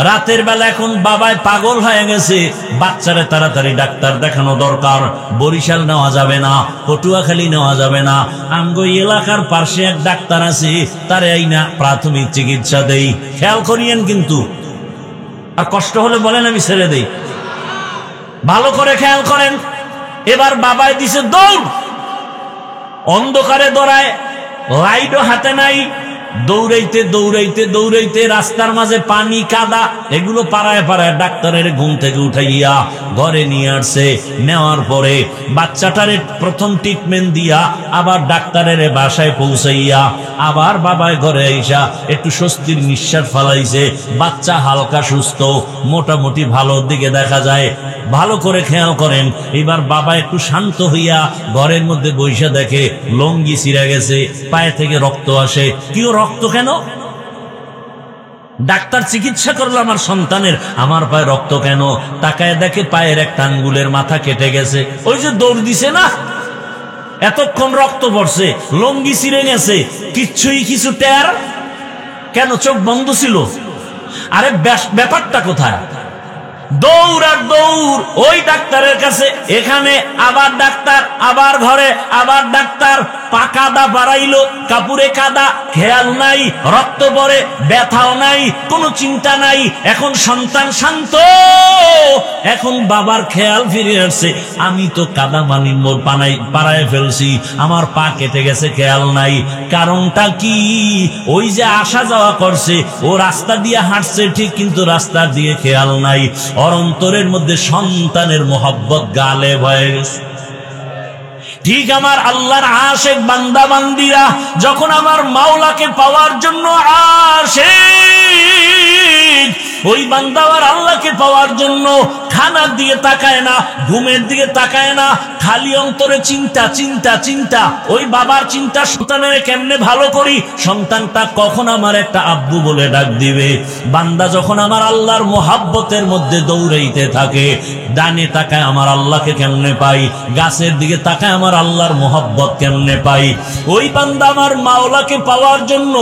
S1: রাতের বেলা এখন বাবায় পাগল হয়ে গেছে, বাচ্চারে তাড়াতাড়ি ডাক্তার দেখানো দরকার। বরিশাল নেওয়া যাবে না, পটুয়াখালী নেওয়া যাবে না, আমগো এলাকার পাশে এক ডাক্তার আছে, তারে এই না প্রাথমিক চিকিৎসা দেই। খেয়াল করিয়েন কিন্তু, আর কষ্ট হলে বলেন আমি ছেড়ে দেই। ভালো করে খেয়াল করেন। এবার বাবায় দিছে দৌড়, অন্ধকারে দৌড়ায়, লাইটও হাতে নাই, দৌড়াইতে দৌড়াইতে দৌড়াইতে রাস্তার মাঝে পানি কাদা, এগুলো পাড়ায় পাড়ায় ডাক্তারের ঘুম থেকে উঠাইয়া ঘরে নিয়ে আসছে। নেওয়ার পরে বাচ্চাটারে প্রথম ট্রিটমেন্ট দিয়া আবার ডাক্তারের বাসায় পৌঁছাইয়া আবার বাবায় ঘরে আইসা একটু স্বস্তির নিঃশ্বাস ফালাইছে। বাচ্চা হালকা সুস্থ, মোটামুটি ভালোর দিকে দেখা যায়। ভালো করে খেয়াল করেন। এবার বাবা একটু শান্ত হইয়া ঘরের মধ্যে বইসা দেখে লঙ্গি ছিঁড়ে গেছে, পায়ে থেকে রক্ত আসে। কিও রক্ত কেন? ডাক্তার চিকিৎসা করলো আমার সন্তানের, আমার পায়ে রক্ত কেন? তাকায় দেখে পায়ের একটা আঙ্গুলের মাথা কেটে গেছে। ওই যে দৌড় দিছে না, এতক্ষণ রক্ত পড়ছে, লঙ্গি ছিঁড়ে গেছে, কিছু টের কেন? চোখ বন্ধ ছিল। আরে ব্যাপারটা কোথায়? দৌড় আর দৌড় ওই ডাক্তারের কাছে, এখানে আবার ডাক্তার, আবার ঘরে আবার ডাক্তার। পা কাদা বাড়াইলো, কাপুরে কাদা, খেয়াল নাই, রক্ত পড়ে, ব্যথাও নাই, কোনো চিন্তা নাই। এখন সন্তান শান্ত, এখন বাবার খেয়াল ফিরে আসছে। আমি তো কাদা মানি পাড়ায় ফেলছি, আমার পা কেটে গেছে, খেয়াল নাই। কারণটা কি? ওই যে আসা যাওয়া করছে, ও রাস্তা দিয়ে হাঁটছে ঠিক, কিন্তু রাস্তা দিয়ে খেয়াল নাই। ওর অন্তরের মধ্যে সন্তানের মোহব্বত গালেব হয়ে গেছে। ঠিক আমার আল্লাহর আশিক বান্দা বান্দিরা যখন আমার মাওলাকে পাওয়ার জন্য আসে, ওই বান্দা আর আল্লাহকে পাওয়ার জন্য খানার দিকে তাকায় না, ঘুমের দিকে তাকায় না, খালি অন্তরে চিন্তা চিন্তা চিন্তা। ওই বাবার চিন্তা, সন্তানের কেমনে ভালো করি, সন্তানটা কখন আমার একটা আব্বু বলে ডাক দিবে। বান্দা যখন আমার আল্লাহর মোহাব্বতের মধ্যে দৌড়াইতে থাকে, ডানে তাকায় আমার আল্লাহকে কেমনে পাই, গাছের দিকে তাকায় আমার আল্লাহর মোহাব্বত কেমনে পাই। ওই বান্দা আমার মাওলাকে পাওয়ার জন্য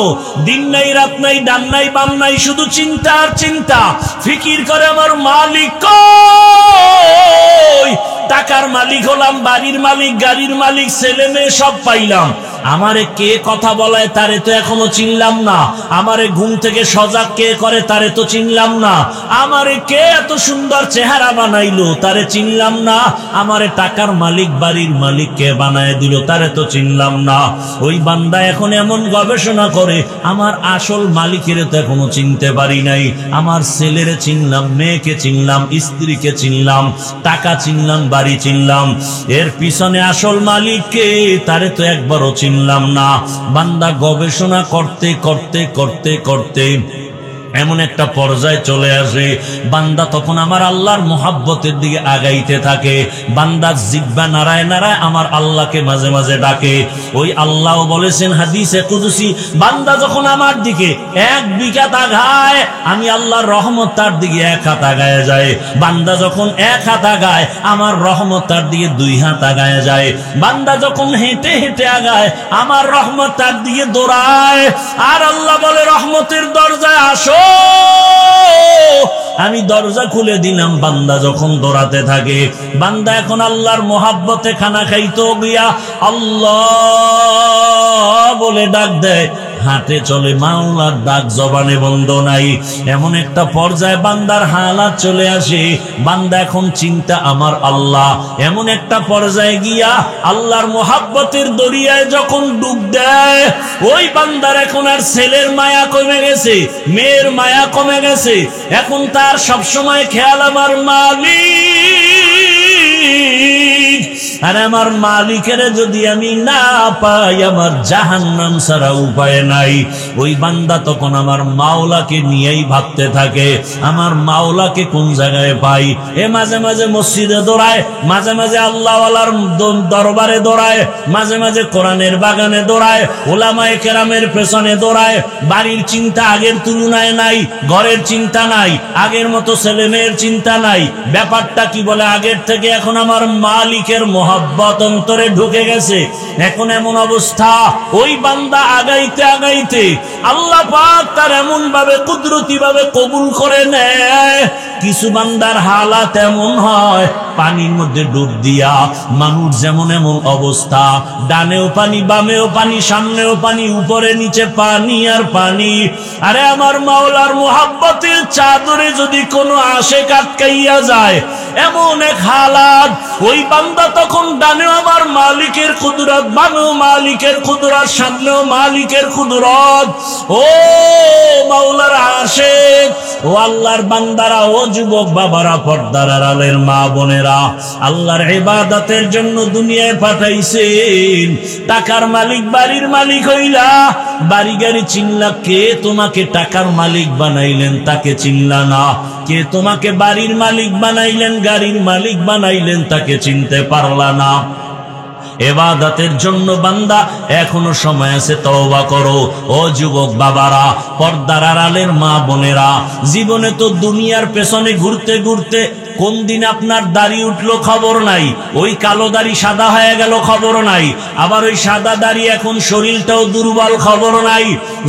S1: দিন নাই রাত নাই, ডান নাই বাম নাই, শুধু চিন্তা আর চিন্তা। ফিকির করে আমার মালিক কই, টাকার মালিক হলাম, বাড়ির মালিক, গাড়ির মালিক, ছেলে মেয়ে সব পাইলাম, আমারে কে কথা বলায় তারে তো এখনো চিনলাম না। আমারে ঘুম থেকে সজাগ কে করে তারে তো চিনলাম না। আমারে কে এত সুন্দর চেহারা বানাইলো তারে চিনলাম না। আমারে টাকার মালিক, বাড়ির মালিক কে বানায় দিল তারে তো চিনলাম না। ওই বান্দা এখন এমন গবেষণা করে, আমার আসল মালিকের তো এখনো চিনতে পারি নাই। আমার ছেলেরে চিনলাম, মেয়েকে চিনলাম, স্ত্রীকে চিনলাম, টাকা চিনলাম, বাড়ি চিনলাম, এর পিছনে আসল মালিককে তারে তো একবারও চিনলাম না। বান্দা গবেষণা করতে করতে করতে করতে এমন একটা পর্যায়ে চলে আসে, বান্দা তখন আমার আল্লাহর মোহাব্বতের দিকে আগাইতে থাকে। বান্দা জিহ্বা নাড়ায় নাড়ায় আমার আল্লাহকে মাঝে মাঝে ডাকে। ওই আল্লাহ বলেছেন হাদিসে কুদসি, বান্দা যখন আমার দিকে 1 বিঘা আগায়, আমি আল্লাহর রহমত তার দিকে 1 হাত আগায় যায়। বান্দা যখন 1 হাত আগায়, আমার রহমত তার দিকে 2 হাত আগায় যায়। বান্দা যখন হেঁটে হেঁটে আগায়, আমার রহমত তার দিকে দৌড়ায়। আর আল্লাহ বলে, রহমতের দরজায় আসো, আমি দরজা খুলে দিলাম। বান্দা যখন দৌড়াতে থাকে, বান্দা এখন আল্লাহর মোহাব্বতে খানা খাইতো গিয়া আল্লাহ বলে ডাক দেয়, হাঁটে চলে, মাওলার ডাক জবানে বন্ধ নাই। এমন একটা পর্যায়ে বান্দার হালাত চলে আসে, বান্দা এখন চিন্তা আমার আল্লাহ। এমন একটা পর্যায়ে গিয়া আল্লাহর মোহাব্বতের দরিয়ায় যখন ডুব দেয়, ওই বান্দার এখন আর ছেলের মায়া কমে গেছে, মেয়ের মায়া কমে গেছে। এখন তার সবসময় খেয়াল আমার মালিক। আর আমার মালিকের যদি আমি না পাই, আমার জাহান্নাম ছাড়া উপায় নাই। ওই বান্দা তখন আমার মাওলাকে নিয়েই ভাবতে থাকে, আমার মাওলাকে কোন জায়গায় পাই। এ মাঝে মাঝে মসজিদে দৌড়ায়, মাঝে মাঝে আল্লাহওয়ালার দরবারে দৌড়ায়, মাঝে মাঝে কোরআনের বাগানে দৌড়ায়, ওলামায়ে কেরামের পেছনে দৌড়ায়। বাড়ির চিন্তা আগের তুলনায় নাই, ঘরের চিন্তা নাই, আগের মতো ছেলে মেয়ের চিন্তা নাই। ব্যাপারটা কি বলে, আগের থেকে এখন আমার মালিকের মোহাব্বত অন্তরে ঢুকে গেছে। এখন এমন অবস্থা, ওই বান্দা আগাইতে আগাইতে আল্লাহ পাক তার এমন ভাবে কুদরতি ভাবে কবুল করে নেয়। কিছু বান্দার হালাত এমন হয়, পানির মধ্যে ডুব দিয়া মানুষ যেমন এমন অবস্থা, ডানেও পানি, বামেও পানি, সামনেও পানি, উপরে নিচে পানি আর পানি। আরে আমার মাওলার মোহাব্বতের চাদরে যদি কোনো আশেক আটকাইয়া যায়, এমন এক হালাত, ওই বান্দা তখন ডানেও আমার মালিকের কুদরত, বামেও মালিকের কুদরত, সামনেও মালিকের কুদরত। ও মাওলার আশেক, ও আল্লাহর বান্দারা, ও যুবক বাবারা, পর্দার আড়ালের মা বোনেরা, আল্লাহর ইবাদতের জন্য দুনিয়ায় পাঠাইছেন। টাকার মালিক, বাড়ির মালিক হইলা, বাড়ি গাড়ি চিনলা, কে তোমাকে টাকার মালিক বানাইলেন তাকে চিনলা না। কে তোমাকে বাড়ির মালিক বানাইলেন, গাড়ির মালিক বানাইলেন তাকে চিনতে পারলা না। ইবাদতের জন্য বান্দা এখনো সময় আছে, তওবা করো। ও যুবক বাবারা, পর্দার আড়ালের মা বোনেরা, জীবনে তো দুনিয়ার পেছনে ঘুরতে ঘুরতে কোন দিন আপনার দাড়ি উঠলো খবর নাই, ওই কালো দাড়ি সাদা হয়ে গেল খবর নাই, আবার ওই সাদা দাড়ি এখন শরীরটাও দুর্বল খবর নাই,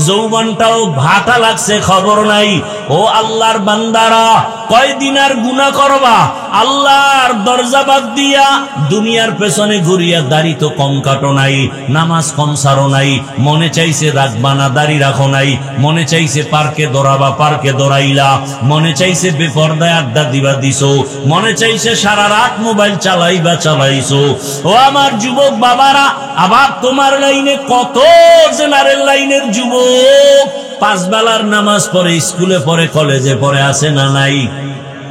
S1: যৌবনটাও ভাটা লাগছে খবর নাই। ও আল্লাহর বান্দারা, কয়দিন আর গুনাহ করবা? আল্লাহর দরজা বাদ দিয়া দুনিয়ার পেছনে ঘুরিয়া দাড়ি তো কম কাটো নাই, নামাজ কম সারো নাই, মনে চাইছে রাখবা না দাড়ি রাখো নাই, মনে চাইছে পার্কে দৌড়াবা পার্কে দৌড়াইলা, মনে চাইছে বেপরদায় আড্ডা দিবা দিছো, মনে চাইছে সারা রাত মোবাইল চালাইবা চালাইছো। ও আমার যুবক বাবারা, আবার তোমার লাইনে কত জেনারেল লাইনের যুবক 5 বেলার নামাজ পড়ে, স্কুলে পড়ে, কলেজে পড়ে, আছে না নাই?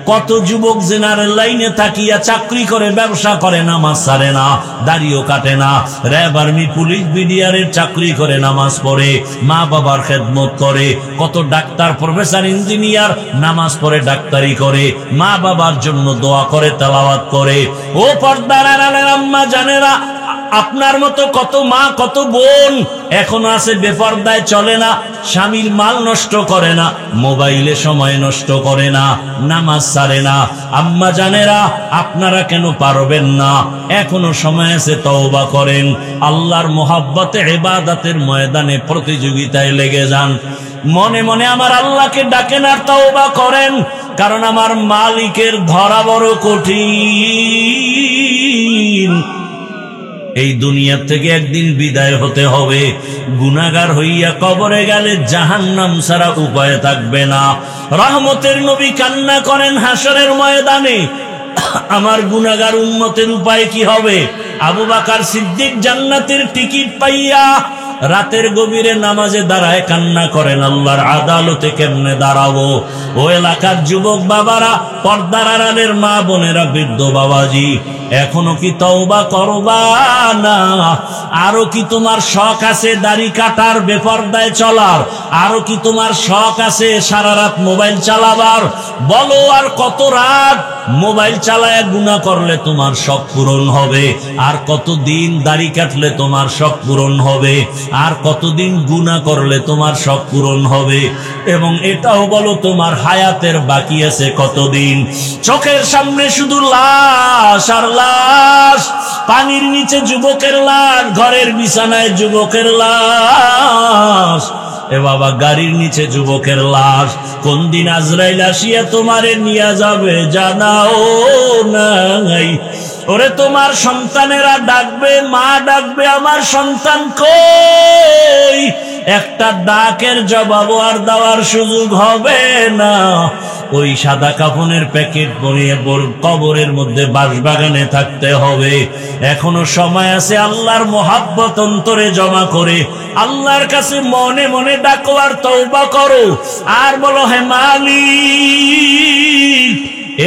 S1: কত যুবক জেনারেল লাইনে থাকিয়া চাকরি করে, ব্যবসা করে, নামাজ ছাড়ে না, দাড়িও কাটে না, র্যাব, আর্মি, পুলিশ, বিডিআরের চাকরি করে, নামাজ পড়ে, মা বাবার খেদমত করে। কত ডাক্তার, প্রফেসর, ইঞ্জিনিয়ার নামাজ পড়ে, ডাক্তারি করে, মা বাবার জন্য দোয়া করে, তেলাওয়াত করে। ও পর্দার আড়ালের আম্মা জানেরা, আপনার মতো কত মা, কত বোন এখনো আছে বেপরদায় চলে না, স্বামীর মাল নষ্ট করে না, মোবাইলে সময় নষ্ট করে না, নামাজ ছাড়ে না। আম্মা জানেরা, আপনারা কেন পারবেন না? এখনো সময় আছে, তওবা করেন। আল্লাহর মোহাব্বতে ইবাদতের ময়দানে প্রতিযোগিতায় লেগে যান। মনে মনে আমার আল্লাহকে ডাকেন আর তওবা করেন, কারণ আমার মালিকের ধরা বড় কঠিন। এই দুনিয়া থেকে একদিন বিদায় হতে হবে। গুনাহগার হইয়া কবরে গেলে জাহান্নাম ছাড়া উপায় থাকবে না। রহমতের নবী কান্না করেন হাসরের ময়দানে, আমার গুনাহগার উম্মতের উপায় কি হবে? আবু বকর সিদ্দিক জান্নাতের টিকিট পাইয়া রাতের গভীরে নামাজে দাঁড়ায় কান্না করেন, আল্লাহর আদালতে কেমনে দাঁড়াবো? ও এলাকার যুবক বাবারা, পর্দার আড়ালের মা বোনেরা, বৃদ্ধ বাবাজি, এখনো কি তওবা করবা না? আরো কি তোমার শখ আছে দাড়ি কাটার, বেপরদায় চলার? আরো কি তোমার শখ আছে সারা রাত মোবাইল চালাবার? বলো, আর কত রাত মোবাইল চালায় গুনাহ করলে তোমার শখ পূরণ হবে? আর কতদিন দাড়ি কাটলে তোমার শখ পূরণ হবে? আর কতদিন গুনাহ করলে তোমার শখ পূরণ হবে? এবং এটাও বলো, তোমার হায়াতের বাকি আছে কতদিন? চোখের সামনে শুধু লাশ আর লাশ, পানির নিচে যুবকের লাশ, ঘরের বিছানায় যুবকের লাশ, এ বাবা গাড়ির নিচে যুবকের লাশ। কোন দিন আজরাইল আসিয়া তোমারে নিয়ে যাবে জানাও নাই। ওরে তোমার সন্তানেরা ডাকবে, মা ডাকবে, আমার সন্তান কই? একটা ডাকের জবাব আর দেওয়ার সুযোগ হবে না। ওই সাদা কাফনের প্যাকেট পরিয়ে কবরের মধ্যে বাঁশবাগানে থাকতে হবে। এখনো সময় আছে, আল্লাহর মোহাব্বত অন্তরে জমা করে আল্লাহর কাছে মনে মনে ডাকো আর তওবা করো, আর বলো, হে মালিক,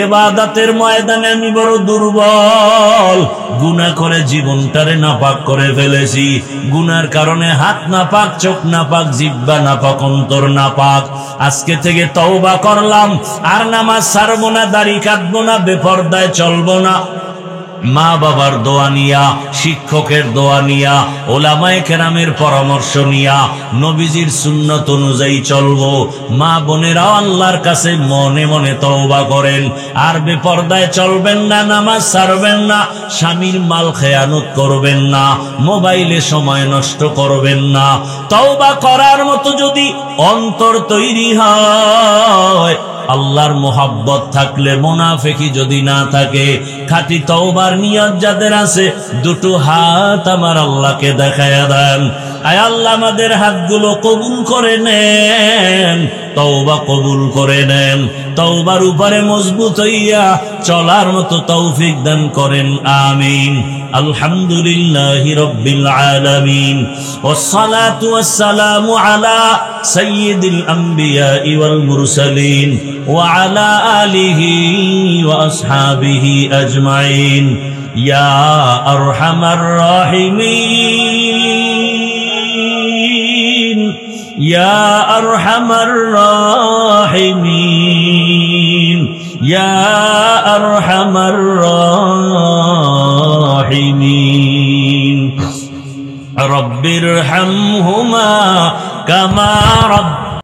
S1: ইবাদতের ময়দানে আমি বড় দুর্বল, গুনাহ করে জীবনটারে নাপাক করে ফেলেছি। গুনার কারণে হাত নাপাক, চোখ নাপাক, জিহ্বা নাপাক, অন্তর নাপাক। আজকে থেকে তওবা করলাম, আর নামাজ ছাড়বো না, দাড়ি কাটবো না, বেপরদায় চলবো না। মা বাবার দোয়া নিয়া, শিক্ষকের দোয়া নিয়া, ওলামায়ে কেরামের পরামর্শ নিয়া নবীজির সুন্নত অনুযায়ী চলবো। মা বোনেরা আল্লাহর কাছে মনে মনে তওবা করেন, আর বেপরদায় চলবেন না, নামাজ ছাড়বেন না, স্বামীর মাল খেয়ানত করবেন না, মোবাইলে সময় নষ্ট করবেন না। তওবা করার মতো যদি অন্তর তৈরি হয়, আল্লাহর মোহাব্বত থাকলে, মুনাফিকি যদি না থাকে, খাঁটি তওবার নিয়ত যাদের আছে, দুটো হাত আমার আল্লাহকে দেখায়া দেন। আয় আল্লাহ, আমাদের হাতগুলো কবুল করে নেন, তওবা কবুল করে নেন, তওবার উপরে মজবুত হইয়া চলার মতো তৌফিক দান করেন, আমিন। আলহামদুলিল্লাহি রাব্বিল আলামিন, ওয়াসসালাতু ওয়াসসালামু আলা সাইয়্যিদিল আমবিয়াই ওয়াল মুরসালিন ওয়া আলা আলিহি ওয়া আসহাবিহি আজমাইন। ইয়া আরহামার রাহিমিন, ইয়া আরহামার রাহিমিন, ইয়া আরহামার রাহিমিন। রব্বিরহামহুমা কামা